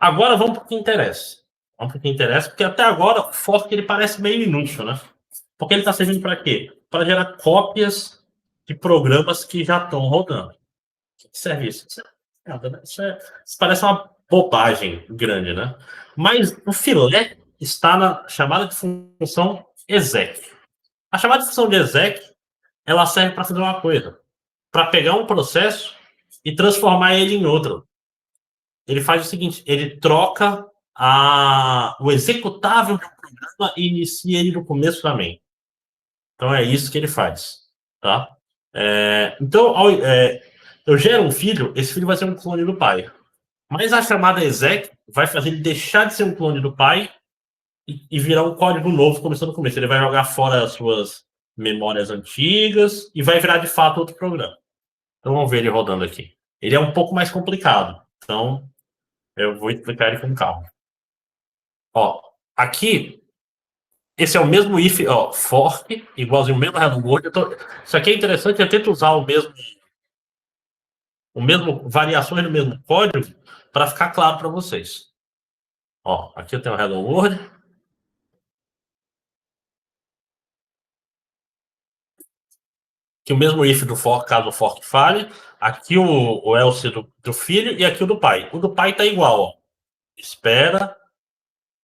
Agora vamos para o que interessa. Vamos para o que interessa, porque até agora o fork ele parece meio inútil, né? Porque ele está servindo para quê? Para gerar cópias de programas que já estão rodando. Que serve isso? Isso parece uma bobagem grande, né? Mas o filé está na chamada de função exec. A chamada de função de exec, ela serve para fazer uma coisa, para pegar um processo e transformar ele em outro. Ele faz o seguinte, ele troca o executável de um programa e inicia ele no começo também. Então é isso que ele faz, tá? Então, eu gero um filho, esse filho vai ser um clone do pai. Mas a chamada exec vai fazer ele deixar de ser um clone do pai e virar um código novo começando no começo. Ele vai jogar fora as suas memórias antigas e vai virar de fato outro programa. Então vamos ver ele rodando aqui. Ele é um pouco mais complicado, então eu vou explicar ele com calma. Ó, aqui, esse é o mesmo if, ó, fork, igualzinho o mesmo hello world. Isso aqui é interessante, eu tento usar o mesmo variações do mesmo código para ficar claro para vocês. Ó, aqui eu tenho o hello world. Aqui o mesmo if do fork, caso o fork falhe. Aqui o else do filho e aqui o do pai. O do pai está igual, ó. Espera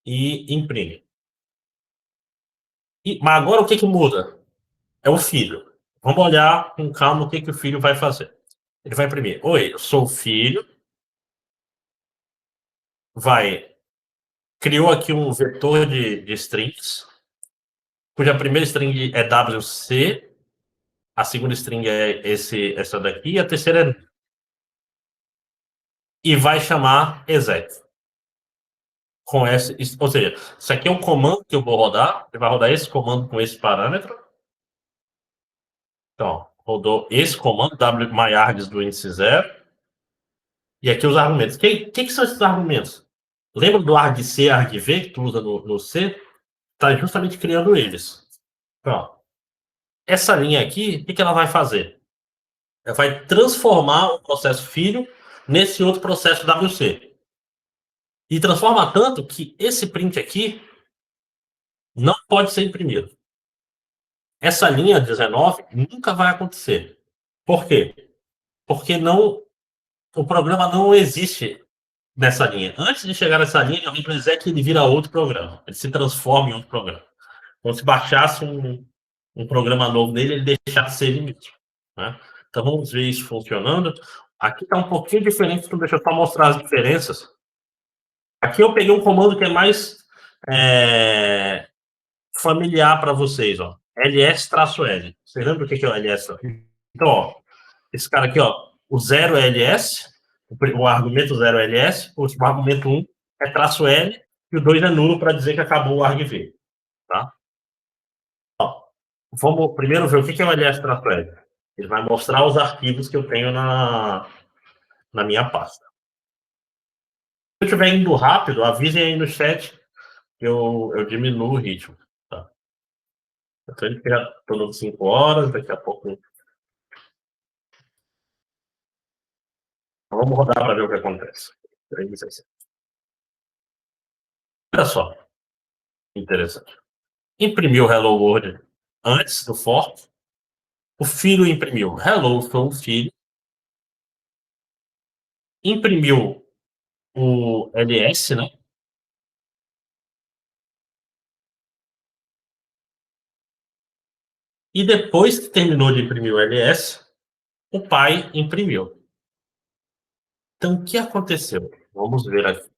e imprime. Mas agora o que muda? É o filho. Vamos olhar com calma o que o filho vai fazer. Ele vai imprimir. Oi, eu sou o filho. Criou aqui um vetor de strings, cuja primeira string é WC, a segunda string é essa daqui, e a terceira é... E vai chamar exec. Com esse, ou seja, isso aqui é um comando que eu vou rodar, ele vai rodar esse comando com esse parâmetro. Então, rodou esse comando, wmyargs do índice 0. E aqui os argumentos. O que são esses argumentos? Lembra do argc, argv, que tu usa no C? Está justamente criando eles. Então, essa linha aqui, o que ela vai fazer? Ela vai transformar o processo filho nesse outro processo WC. E transforma tanto que esse print aqui não pode ser imprimido. Essa linha 19 nunca vai acontecer. Por quê? Porque o programa não existe nessa linha. Antes de chegar nessa linha, o exec ele vira outro programa. Ele se transforma em outro programa. Então, se baixasse um programa novo nele, ele deixasse de ser ele mesmo. Né? Então, vamos ver isso funcionando. Aqui está um pouquinho diferente, então deixa eu só mostrar as diferenças. Aqui eu peguei um comando que é mais familiar para vocês, ó. ls-l. Você lembra o que é o ls? Então, ó, esse cara aqui, ó, o 0 é ls, o argumento 0 é ls, o argumento 1 é traço L, e o 2 é nulo para dizer que acabou o argv. Tá? Ó, vamos primeiro ver o que é o ls-l. Ele vai mostrar os arquivos que eu tenho na minha pasta. Se eu estiver indo rápido, avisem aí no chat que eu diminuo o ritmo. Tá? Então, ele já estou 5 horas, daqui a pouco. Vamos rodar para ver o que acontece. Olha só, interessante. Imprimiu Hello World antes do fork. O filho imprimiu Hello, sou o filho. Imprimiu o ls, né? E depois que terminou de imprimir o ls, o pai imprimiu. Então, o que aconteceu? Vamos ver aqui.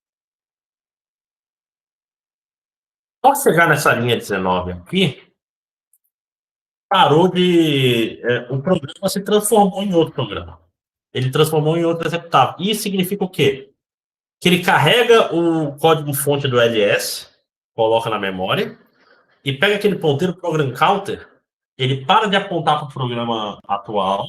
Ao chegar nessa linha 19 aqui, parou de... o programa se transformou em outro programa. Ele transformou em outro executável. Isso significa o quê? Que ele carrega o código-fonte do ls, coloca na memória, e pega aquele ponteiro program counter, ele para de apontar para o programa atual,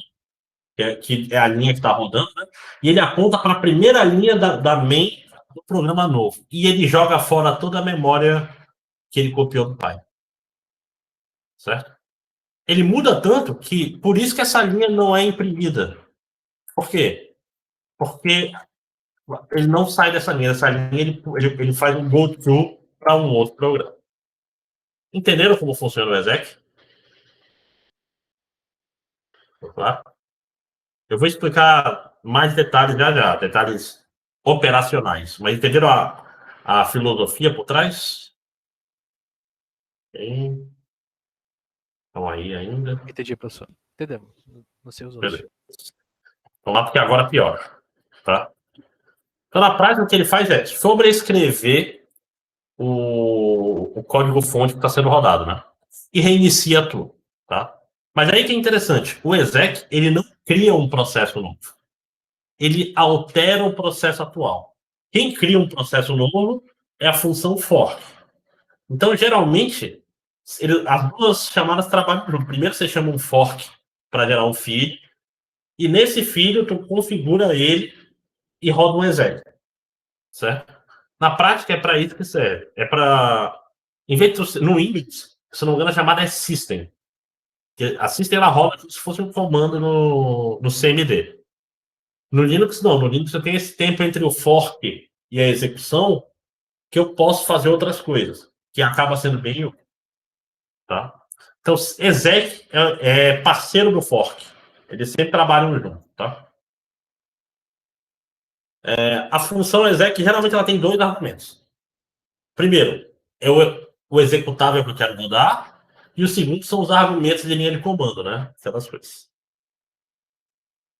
que é a linha que está rodando, né? E ele aponta para a primeira linha da main do programa novo. E ele joga fora toda a memória que ele copiou do pai. Certo? Ele muda tanto que, por isso que essa linha não é imprimida. Por quê? Porque ele não sai dessa linha. Essa linha ele faz um go-to para um outro programa. Entenderam como funciona o exec? Claro. Eu vou explicar mais detalhes já, detalhes operacionais. Mas entenderam a filosofia por trás? Estão aí ainda? Entendi, professor. Entendemos. Não sei os outros. Beleza. Vamos lá, porque agora pior. Tá? Então, na prática, o que ele faz é sobrescrever o código-fonte que está sendo rodado, né? E reinicia tudo. Tá? Mas aí que é interessante. O exec, ele não cria um processo novo. Ele altera o processo atual. Quem cria um processo novo é a função fork. Então, geralmente, as duas chamadas trabalham junto. Primeiro você chama um fork para gerar um feed, e nesse feed tu configura ele e roda um exec. Certo? Na prática é para isso que serve. É para... Em vez de no Windows, se não me engano, a chamada é system. A system ela roda como se fosse um comando no CMD. No Linux, não. No Linux eu tenho esse tempo entre o fork e a execução que eu posso fazer outras coisas, que acaba sendo bem útil. Tá? Então, exec é parceiro do fork. Eles sempre trabalham junto. Tá? A função exec, geralmente, ela tem dois argumentos. Primeiro, é o executável que eu quero rodar, e o segundo são os argumentos de linha de comando, né? Aquelas coisas.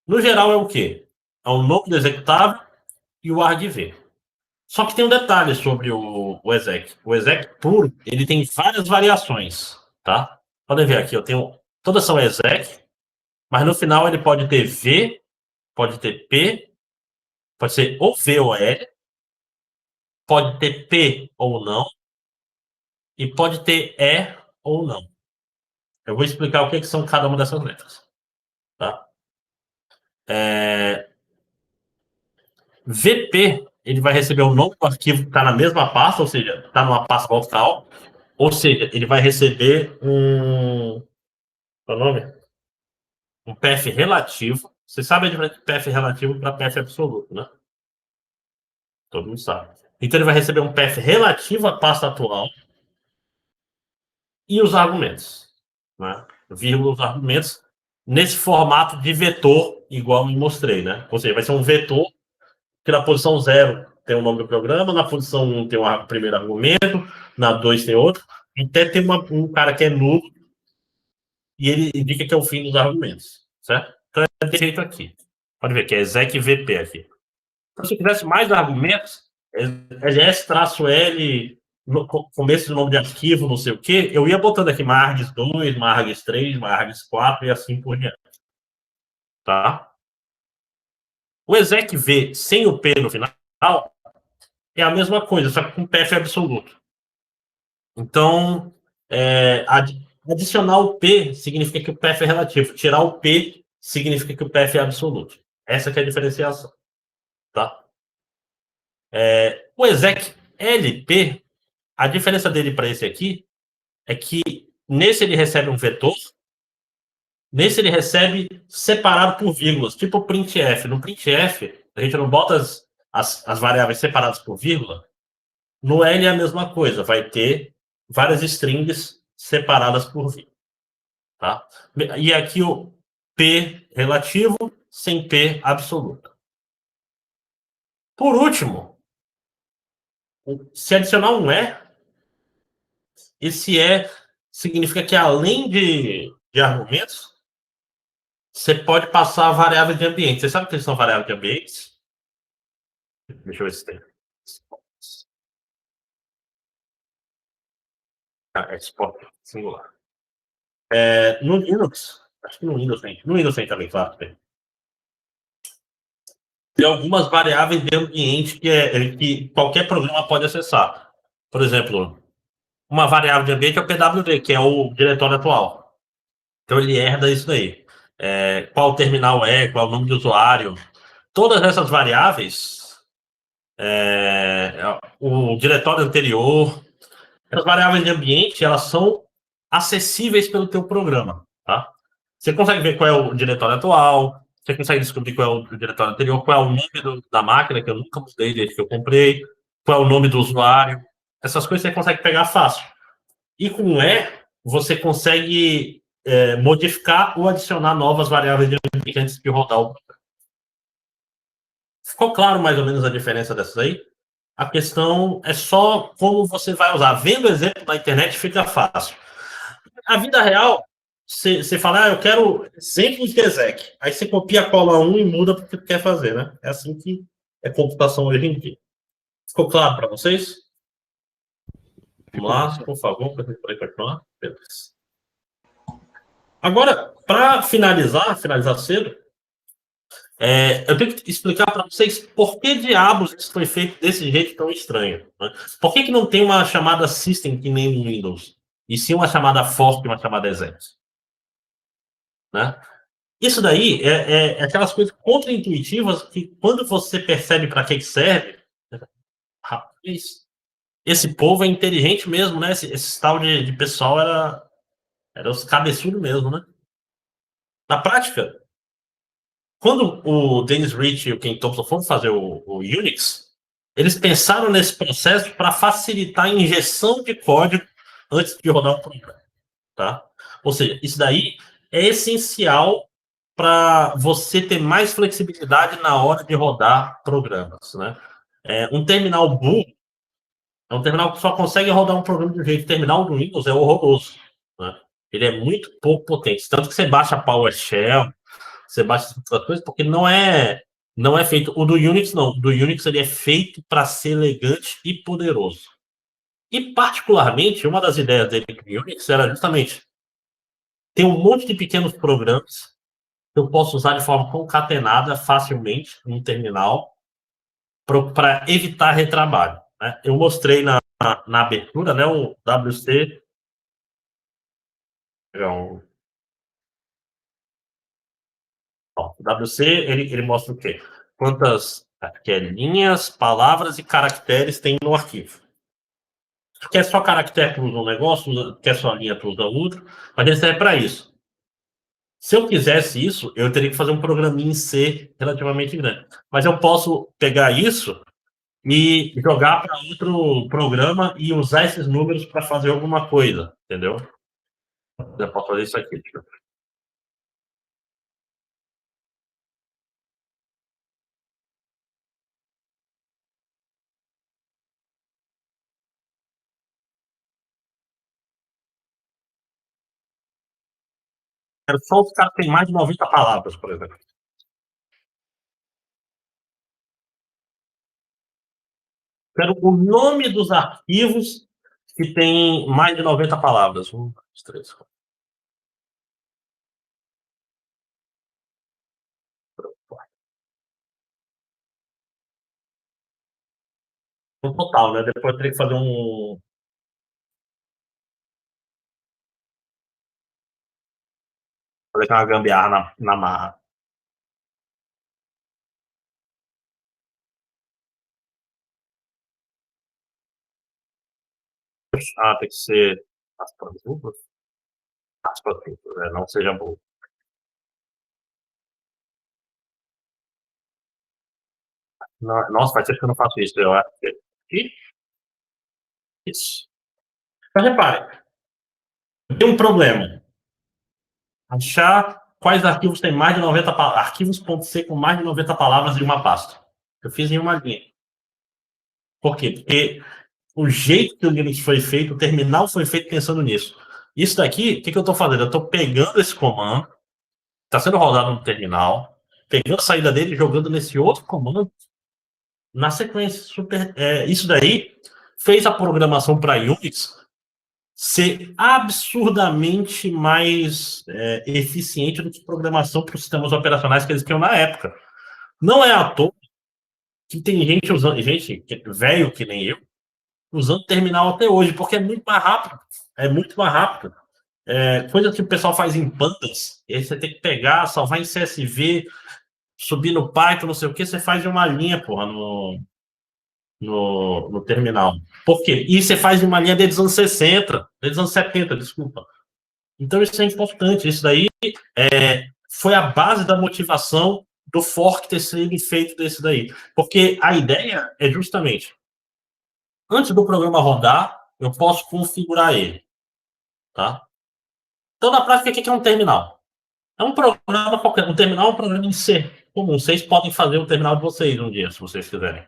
No geral, é o quê? É o nome do executável e o argv. Só que tem um detalhe sobre o exec. O exec puro, ele tem várias variações, tá? Podem ver aqui, eu tenho... Todas são exec, mas no final ele pode ter V, pode ter P, pode ser ou V ou L, pode ter P ou não, e pode ter E ou não. Eu vou explicar o que são cada uma dessas letras. Tá? VP, ele vai receber o nome do arquivo que está na mesma pasta, ou seja, está numa pasta local, ou seja, ele vai receber qual é o nome? Um path relativo. Você sabe a diferença de path relativo para path absoluto, né? Todo mundo sabe. Então ele vai receber um path relativo à pasta atual e os argumentos. Né? Vírgula os argumentos. nesse formato de vetor, igual eu mostrei, né? Ou seja, vai ser um vetor que na posição 0 tem o nome do programa, na posição 1 tem o primeiro argumento, na 2 tem outro, até tem um cara que é nulo e ele indica que é o fim dos argumentos, certo? Então é desse jeito aqui. Pode ver que é execvp aqui. Então, se eu quisesse mais argumentos, ls-l, no começo do nome de arquivo, não sei o quê, eu ia botando aqui margs 2, margs 3, margs 4 e assim por diante. Tá? O execv sem o p no final é a mesma coisa, só que com pf absoluto. Então, adicionar o p significa que o pf é relativo. Tirar o p significa que o pf é absoluto. Essa que é a diferenciação. Tá? O exec lp, a diferença dele para esse aqui é que nesse ele recebe um vetor, nesse ele recebe separado por vírgulas, tipo o printf. No printf, a gente não bota as variáveis separadas por vírgula. No L é a mesma coisa, vai ter várias strings separadas por vírgula. Tá? E aqui o P relativo sem P absoluto. Por último, se adicionar um esse significa que além de argumentos, você pode passar variáveis de ambiente. Você sabe o que são variáveis de ambientes? Deixa eu ver se tem. Export singular. No Linux, acho que no Windows tem também, claro. Tem algumas variáveis de ambiente que qualquer programa pode acessar. Por exemplo, uma variável de ambiente é o PWD, que é o diretório atual. Então ele herda isso daí. Qual terminal qual o nome do usuário. Todas essas variáveis, o diretório anterior, as variáveis de ambiente, elas são acessíveis pelo teu programa, tá? Você consegue ver qual é o diretório atual, você consegue descobrir qual é o diretório anterior, qual é o nome da máquina, que eu nunca mudei desde que eu comprei, qual é o nome do usuário. Essas coisas você consegue pegar fácil. E com você consegue modificar ou adicionar novas variáveis de ambiente antes de rodar o programa. Ficou claro mais ou menos a diferença dessas aí? A questão é só como você vai usar. Vendo exemplo na internet fica fácil. A vida real, você fala, eu quero exemplos de exec. Aí você copia, cola um e muda porque quer fazer, né? É assim que é computação hoje em dia. Ficou claro para vocês? Vamos lá, por favor, para continuar. Beleza. Agora, para finalizar cedo, eu tenho que explicar para vocês por que diabos isso foi feito desse jeito tão estranho. Né? Por que não tem uma chamada system que nem no Windows? E sim uma chamada fork e uma chamada exec? Né? Isso daí é aquelas coisas contra-intuitivas que quando você percebe para que serve, rapaz, esse povo é inteligente mesmo, né? Esse tal de pessoal era os cabeçudos mesmo, né? Na prática, quando o Dennis Ritchie e o Ken Thompson foram fazer o Unix, eles pensaram nesse processo para facilitar a injeção de código antes de rodar o programa. Tá? Ou seja, isso daí é essencial para você ter mais flexibilidade na hora de rodar programas. Né? Um terminal burro é um terminal que só consegue rodar um programa de um jeito. O terminal do Windows é horroroso. Né? Ele é muito pouco potente. Tanto que você baixa PowerShell, você baixa outras coisas, porque não é feito. O do Unix, não. O do Unix ele é feito para ser elegante e poderoso. E, particularmente, uma das ideias dele do Unix era justamente ter um monte de pequenos programas que eu posso usar de forma concatenada facilmente num terminal para evitar retrabalho. Né? Eu mostrei na abertura, né, o WC. O WC, ele mostra o quê? Quantas linhas, palavras e caracteres tem no arquivo. Quer só caractere, tu usa um negócio, quer só linha, tu usa outro, mas ele serve para isso. Se eu quisesse isso, eu teria que fazer um programinha em C relativamente grande. Mas eu posso pegar isso e jogar para outro programa e usar esses números para fazer alguma coisa, entendeu? Eu posso fazer isso aqui. Quero só os caras que têm mais de 90 palavras, por exemplo. Quero o nome dos arquivos que tem mais de 90 palavras. 1, 2, 3, 4. No total, né? Depois eu teria que fazer um. Fazer uma gambiarra na marra. Ah, tem que ser aspas duplas? Aspas duplas, né? Não seja burro. Nossa, faz tempo que eu não faço isso. Eu acho que. Isso. Mas repare, tem um problema. Achar quais arquivos tem mais de 90 palavras. Arquivos.c com mais de 90 palavras em uma pasta. Eu fiz em uma linha. Por quê? Porque o jeito que o Linux foi feito, o terminal foi feito pensando nisso. Isso daqui, o que eu estou fazendo? Eu estou pegando esse comando, está sendo rodado no terminal, pegando a saída dele e jogando nesse outro comando na sequência. Isso daí fez a programação para Unix ser absurdamente mais eficiente do que programação para os sistemas operacionais que eles tinham na época. Não é à toa que tem gente usando, gente velho que nem eu, usando terminal até hoje, porque é muito mais rápido. É muito mais rápido. Coisa que o pessoal faz em pandas, e aí você tem que pegar, salvar em CSV, subir no Python, não sei o que, você faz em uma linha, porra, no terminal. Por quê? E você faz em uma linha desde os anos 60, desde os anos 70, desculpa. Então isso é importante. Isso daí foi a base da motivação do fork ter sido feito desse daí. Porque a ideia é justamente, antes do programa rodar, eu posso configurar ele. Tá? Então, na prática, o que é um terminal? É um programa qualquer. Um terminal é um programa em C comum. Vocês podem fazer o terminal de vocês um dia, se vocês quiserem.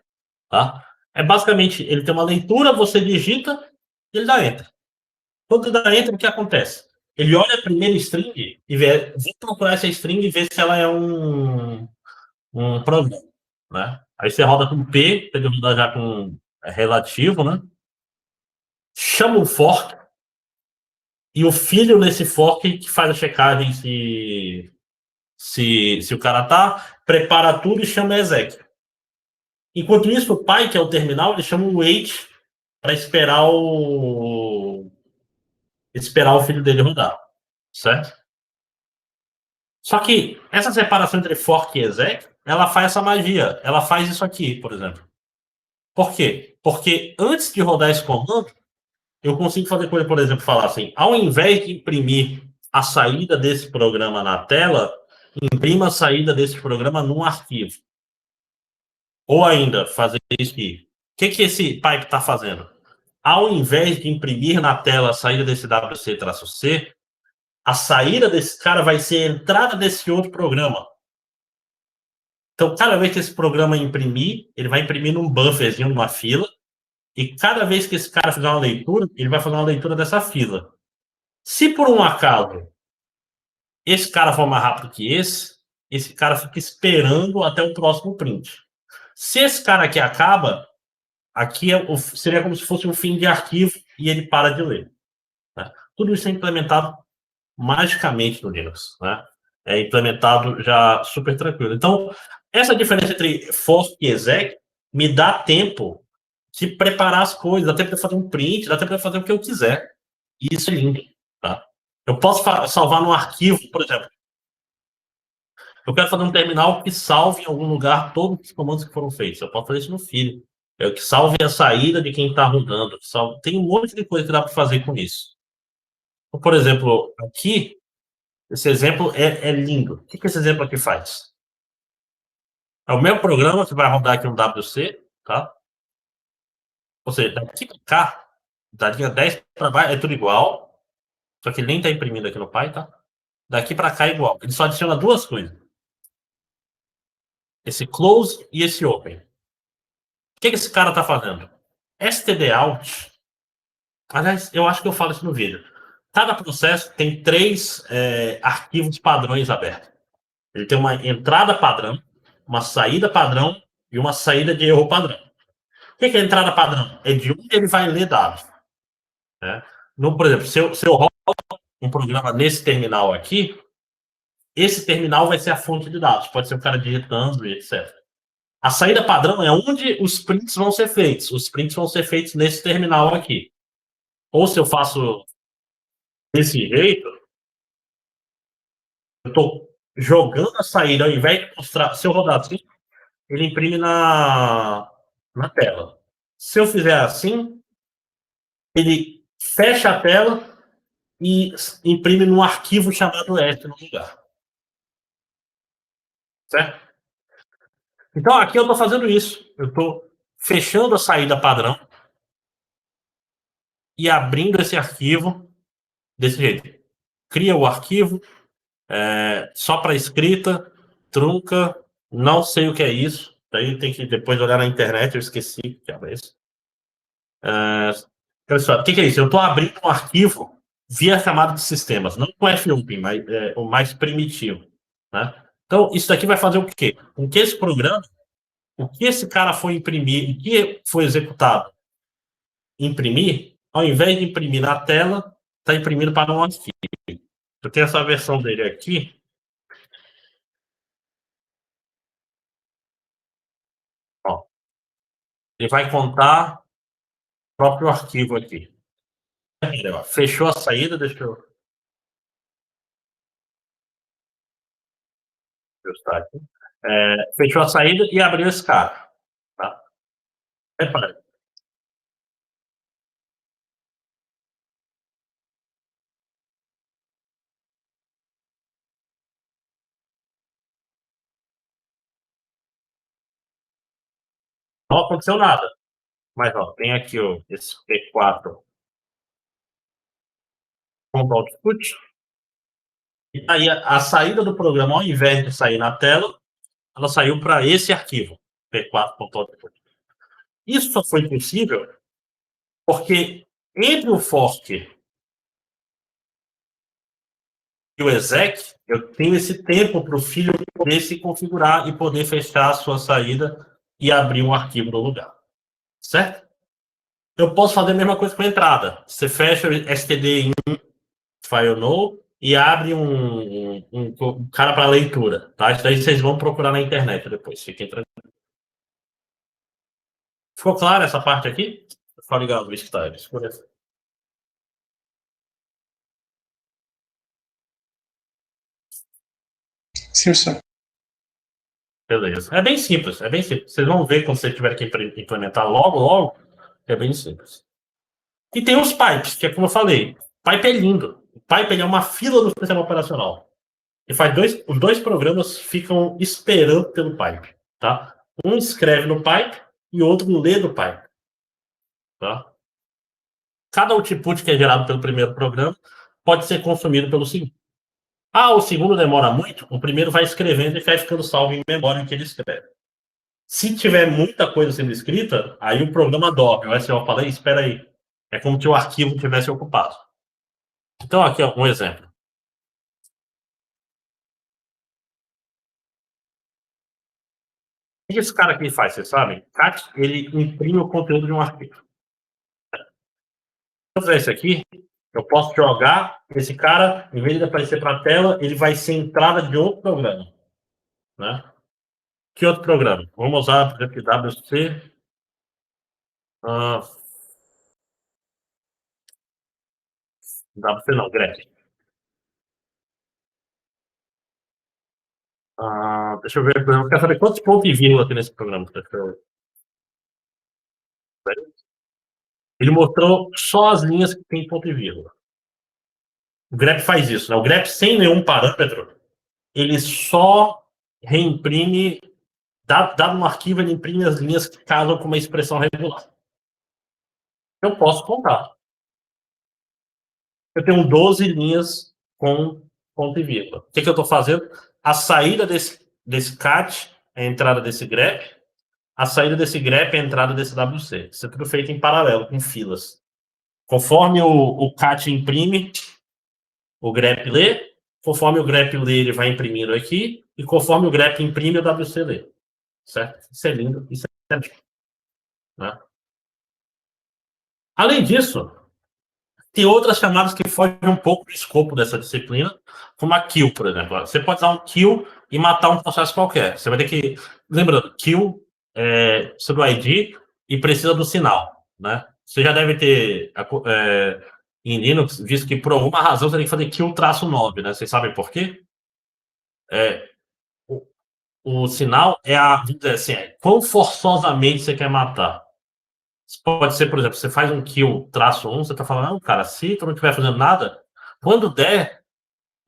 Tá? É basicamente, ele tem uma leitura, você digita e ele dá enter. Quando ele dá enter, o que acontece? Ele olha a primeira string e vê, vou procurar essa string e ver se ela é um programa. Né? Aí você roda com P, ele rodar já com relativo, né? Chama o fork, e o filho desse fork que faz a checagem se o cara tá, prepara tudo e chama exec. Enquanto isso, o pai, que é o terminal, ele chama o wait para esperar o filho dele rodar, certo? Só que essa separação entre fork e exec, ela faz essa magia. Ela faz isso aqui, por exemplo. Por quê? Porque antes de rodar esse comando, eu consigo fazer coisa, por exemplo, falar assim, ao invés de imprimir a saída desse programa na tela, imprima a saída desse programa num arquivo. Ou ainda, fazer isso aqui. O que esse pipe está fazendo? Ao invés de imprimir na tela a saída desse WC-C, a saída desse cara vai ser a entrada desse outro programa. Então, cada vez que esse programa imprimir, ele vai imprimir num bufferzinho, numa fila, e cada vez que esse cara fizer uma leitura, ele vai fazer uma leitura dessa fila. Se por um acaso esse cara for mais rápido que esse cara fica esperando até o próximo print. Se esse cara aqui acaba, aqui seria como se fosse um fim de arquivo e ele para de ler. Né? Tudo isso é implementado magicamente no Linux. Né? É implementado já super tranquilo. Então, essa diferença entre fork e exec me dá tempo de preparar as coisas, dá tempo de fazer um print, dá tempo de fazer o que eu quiser. E isso é lindo. Tá? Eu posso salvar num arquivo, por exemplo. Eu quero fazer um terminal que salve em algum lugar todos os comandos que foram feitos. Eu posso fazer isso no filho. Que salve a saída de quem está rodando. Tem um monte de coisa que dá para fazer com isso. Então, por exemplo, aqui, esse exemplo é lindo. O que esse exemplo aqui faz? É o meu programa que vai rodar aqui um WC, tá? Ou seja, daqui para cá, da linha 10 para baixo, é tudo igual. Só que ele nem está imprimindo aqui no Pi, tá? Daqui para cá é igual. Ele só adiciona duas coisas. Esse close e esse open. O que esse cara está fazendo? stdout. Aliás, eu acho que eu falo isso no vídeo. Cada processo tem 3 arquivos padrões abertos. Ele tem uma entrada padrão, uma saída padrão e uma saída de erro padrão. O que é a entrada padrão? É de onde ele vai ler dados. Né? Por exemplo, se eu rodo um programa nesse terminal aqui, esse terminal vai ser a fonte de dados. Pode ser o cara digitando e etc. A saída padrão é onde os prints vão ser feitos. Os prints vão ser feitos nesse terminal aqui. Ou se eu faço desse jeito, eu estou jogando a saída, ao invés de mostrar, se eu rodar assim, ele imprime na tela. Se eu fizer assim, ele fecha a tela e imprime num arquivo chamado S no lugar. Certo? Então, aqui eu estou fazendo isso. Eu estou fechando a saída padrão e abrindo esse arquivo desse jeito. Cria o arquivo, só para escrita, trunca, não sei o que é isso. Daí tem que depois olhar na internet, eu esqueci o que é isso. Olha só, o que é isso? Eu estou abrindo um arquivo via chamada de sistemas, não com F1, mas o mais primitivo. Né? Então, isso daqui vai fazer o quê? Com que esse programa, o que esse cara foi imprimir, o que foi executado, imprimir, ao invés de imprimir na tela, está imprimindo para um arquivo. Eu tenho essa versão dele aqui. Ó, ele vai contar o próprio arquivo aqui. Fechou a saída, deixa eu ajustar aqui. Fechou a saída e abriu esse cara. Tá? Repare. Não aconteceu nada. Mas ó, tem aqui esse P4 com output. E aí a saída do programa, ao invés de sair na tela, ela saiu para esse arquivo, P4.output. Isso só foi possível porque entre o fork e o exec, eu tenho esse tempo para o filho poder se configurar e poder fechar a sua saída e abrir um arquivo no lugar. Certo? Eu posso fazer a mesma coisa com a entrada. Você fecha o std em file no e abre um cara para leitura. Tá? Isso daí vocês vão procurar na internet depois. Fiquem tranquilos. Ficou claro essa parte aqui? Só ligar o list que está aí. Sim, senhor. Beleza. É bem simples, é bem simples. Vocês vão ver quando vocês tiverem que implementar logo, é bem simples. E tem os pipes, que é como eu falei. Pipe é lindo. O pipe é uma fila do sistema operacional. E os 2 programas ficam esperando pelo pipe. Tá? Um escreve no pipe e o outro lê do pipe. Tá? Cada output que é gerado pelo primeiro programa pode ser consumido pelo segundo. O segundo demora muito, o primeiro vai escrevendo e vai ficando salvo em memória o que ele escreve. Se tiver muita coisa sendo escrita, aí o programa dorme. O SEO fala, espera aí. É como se o arquivo tivesse ocupado. Então, aqui um exemplo. O que esse cara aqui faz, vocês sabem? CAT, ele imprime o conteúdo de um arquivo. Se eu fizer isso aqui, eu posso jogar esse cara, em vez de aparecer para a tela, ele vai ser entrada de outro programa. Né? Que outro programa? Vamos usar, por exemplo, WC. WC não, grep. Deixa eu ver, eu quero saber quantos pontos e vírgula tem nesse programa. Ele mostrou só as linhas que tem ponto e vírgula. O grep faz isso, né? O grep sem nenhum parâmetro, ele só reimprime, dado um arquivo, ele imprime as linhas que casam com uma expressão regular. Eu posso contar. Eu tenho 12 linhas com ponto e vírgula. O que eu estou fazendo? A saída desse cat é a entrada desse grep, a saída desse grep é a entrada desse WC. Isso é tudo feito em paralelo, com filas. Conforme o cat imprime, o grep lê, conforme o grep lê, ele vai imprimindo aqui, e conforme o grep imprime, o WC lê. Certo? Isso é lindo, isso é lindo. Né? Além disso, tem outras chamadas que fogem um pouco do escopo dessa disciplina, como a kill, por exemplo. Você pode dar um kill e matar um processo qualquer. Você vai ter que... Lembrando, kill precisa do ID e precisa do sinal. Né? Você já deve ter, em Linux, visto que por alguma razão você tem que fazer kill-9. Né? Vocês sabem por quê? O sinal é vamos dizer assim, quão forçosamente você quer matar. Pode ser, por exemplo, você faz um kill-1, você tá falando, não, cara, se tu não estiver fazendo nada, quando der,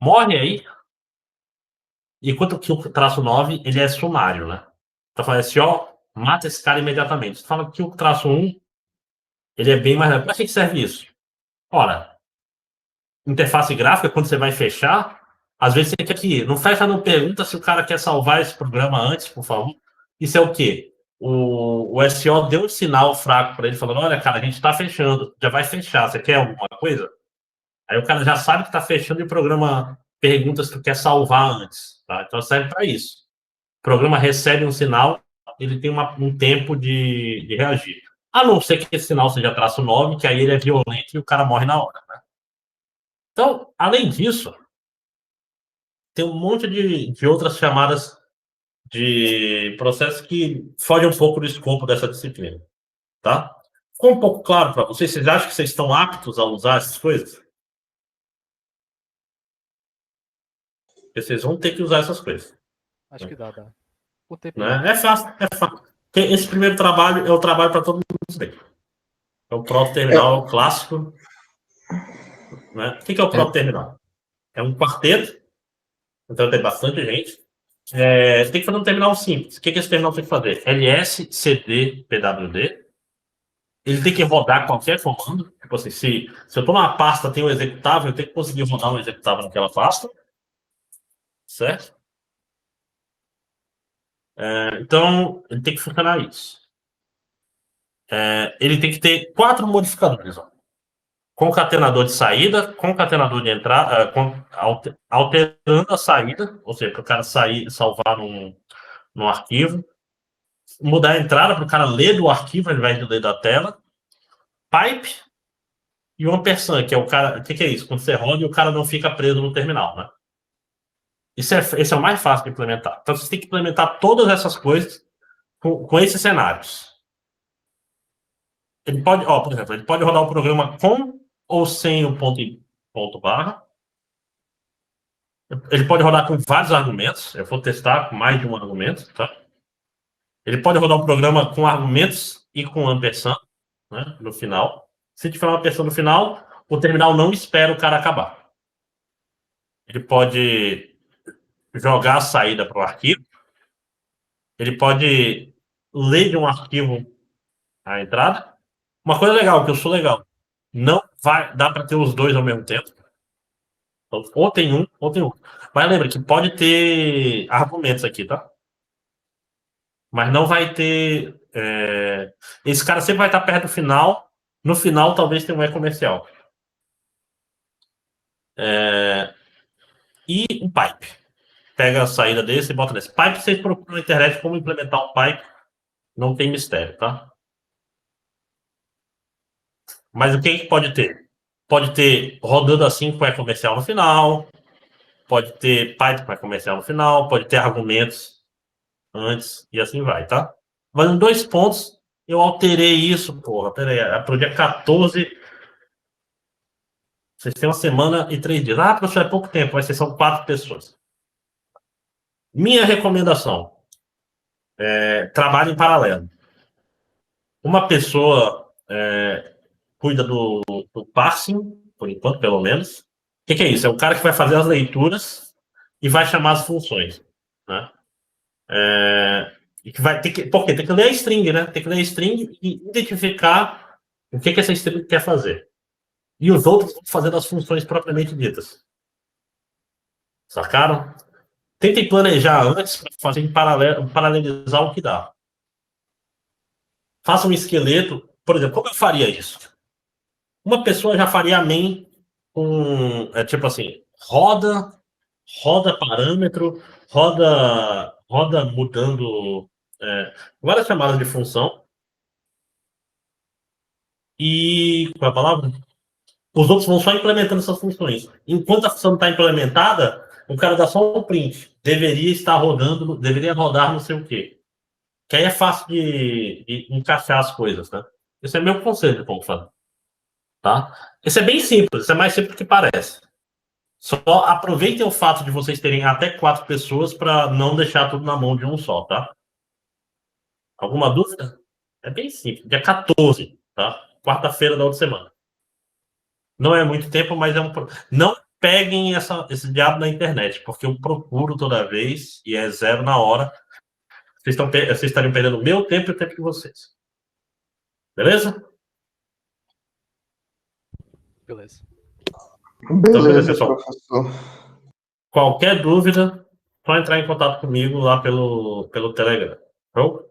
morre aí. Enquanto o kill-9, ele é sumário, né? Tá falando assim, ó, mata esse cara imediatamente. Você fala que o kill-1, ele é bem mais... Pra que serve isso? Ora, interface gráfica, quando você vai fechar, às vezes você quer que... Não fecha, não pergunta se o cara quer salvar esse programa antes, por favor. Isso é o quê? O SO deu um sinal fraco para ele, falando, olha, cara, a gente está fechando, já vai fechar, você quer alguma coisa? Aí o cara já sabe que está fechando e o programa pergunta se tu quer salvar antes. Tá? Então serve para isso. O programa recebe um sinal, ele tem um tempo de reagir. A não ser que esse sinal seja -9, que aí ele é violento e o cara morre na hora. Né? Então, além disso, tem um monte de outras chamadas de processos que fogem um pouco do escopo dessa disciplina, tá? Ficou um pouco claro para vocês? Vocês acham que vocês estão aptos a usar essas coisas? Porque vocês vão ter que usar essas coisas. Acho que dá. O tempo Né? É fácil. Porque esse primeiro trabalho é o trabalho para todo mundo bem. É o proto-terminal clássico. Né? O que é o proto-terminal? É um quarteto, então tem bastante gente. Você tem que fazer um terminal simples. O que esse terminal tem que fazer? ls, cd, pwd. Ele tem que rodar qualquer comando. Tipo assim, se eu estou numa pasta, tem um executável, eu tenho que conseguir rodar um executável naquela pasta. Certo? Então, ele tem que funcionar isso. Ele tem que ter 4 modificadores. Ó. Concatenador de saída, concatenador de entrada, alterando a saída, ou seja, para o cara sair, salvar num arquivo. Mudar a entrada para o cara ler do arquivo ao invés de ler da tela. Pipe e o ampersand, que é o cara... O que é isso? Quando você roda e o cara não fica preso no terminal, né? Esse é o mais fácil de implementar. Então, você tem que implementar todas essas coisas com esses cenários. Ele pode, por exemplo, ele pode rodar o programa com ou sem o ponto barra. Ele pode rodar com vários argumentos. Eu vou testar com mais de um argumento, tá? Ele pode rodar o programa com argumentos e com ampersand, né, no final. Se tiver uma ampersand no final, o terminal não espera o cara acabar. Ele pode jogar a saída para o arquivo. Ele pode ler de um arquivo a entrada. Uma coisa legal, que eu sou legal, não vai dar para ter os dois ao mesmo tempo. Então, ou tem um, ou tem outro. Mas lembra que pode ter argumentos aqui, tá? Mas não vai ter... Esse cara sempre vai estar perto do final. No final, talvez tenha um e-comercial. E um pipe. Pega a saída desse e bota nesse. Pipe, vocês procuram na internet como implementar um pipe. Não tem mistério, tá? Mas o que pode ter? Pode ter rodando assim com e-comercial no final. Pode ter pipe com e-comercial no final. Pode ter argumentos antes e assim vai, tá? Mas em 2 pontos, eu alterei isso, porra. Pera aí, pro dia 14. Vocês têm 1 semana e 3 dias. Ah, professor, é pouco tempo, mas vocês são 4 pessoas. Minha recomendação: trabalho em paralelo. Uma pessoa cuida do parsing, por enquanto, pelo menos. O que é isso? É o cara que vai fazer as leituras e vai chamar as funções. Né? E que vai ter que, porque tem que ler a string, né? Tem que ler a string e identificar o que essa string quer fazer. E os outros vão fazer as funções propriamente ditas. Sacaram? Tentem planejar antes para fazer em paralelo, paralelizar o que dá. Faça um esqueleto. Por exemplo, como eu faria isso? Uma pessoa já faria a main é tipo assim, roda parâmetro, roda mudando várias chamadas de função. E qual é a palavra? Os outros vão só implementando essas funções. Enquanto a função está implementada, o cara dá só um print. Deveria rodar não sei o quê. Que aí é fácil de encaixar as coisas, né? Esse é meu conselho como fazer. Tá? Esse é bem simples, esse é mais simples do que parece. Só aproveitem o fato de vocês terem até 4 pessoas para não deixar tudo na mão de um só, tá? Alguma dúvida? É bem simples. Dia 14, tá? Quarta-feira da outra semana. Não é muito tempo, mas não peguem esse diabo na internet, porque eu procuro toda vez e é 0 na hora. Vocês estariam perdendo o meu tempo e o tempo de vocês. Beleza? Beleza. Beleza, pessoal. professor. Qualquer dúvida, só entrar em contato comigo lá pelo Telegram. Show?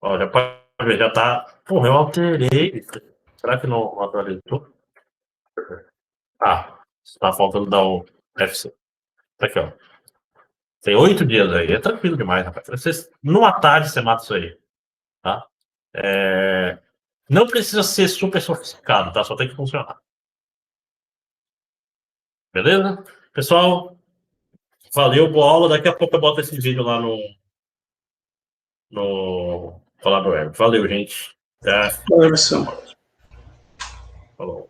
Ó, já pode ver, já tá. Porra, eu alterei. Será que não atualizou? Ah, tá faltando dar o FC. Tá aqui, ó. Tem 8 dias aí. É tranquilo demais, rapaz. Numa tarde você mata isso aí. Tá? Não precisa ser super sofisticado, tá? Só tem que funcionar. Beleza? Pessoal, valeu, boa aula. Daqui a pouco eu boto esse vídeo lá no Falar do Web. Valeu, gente. Até. Olha, pessoal. Falou.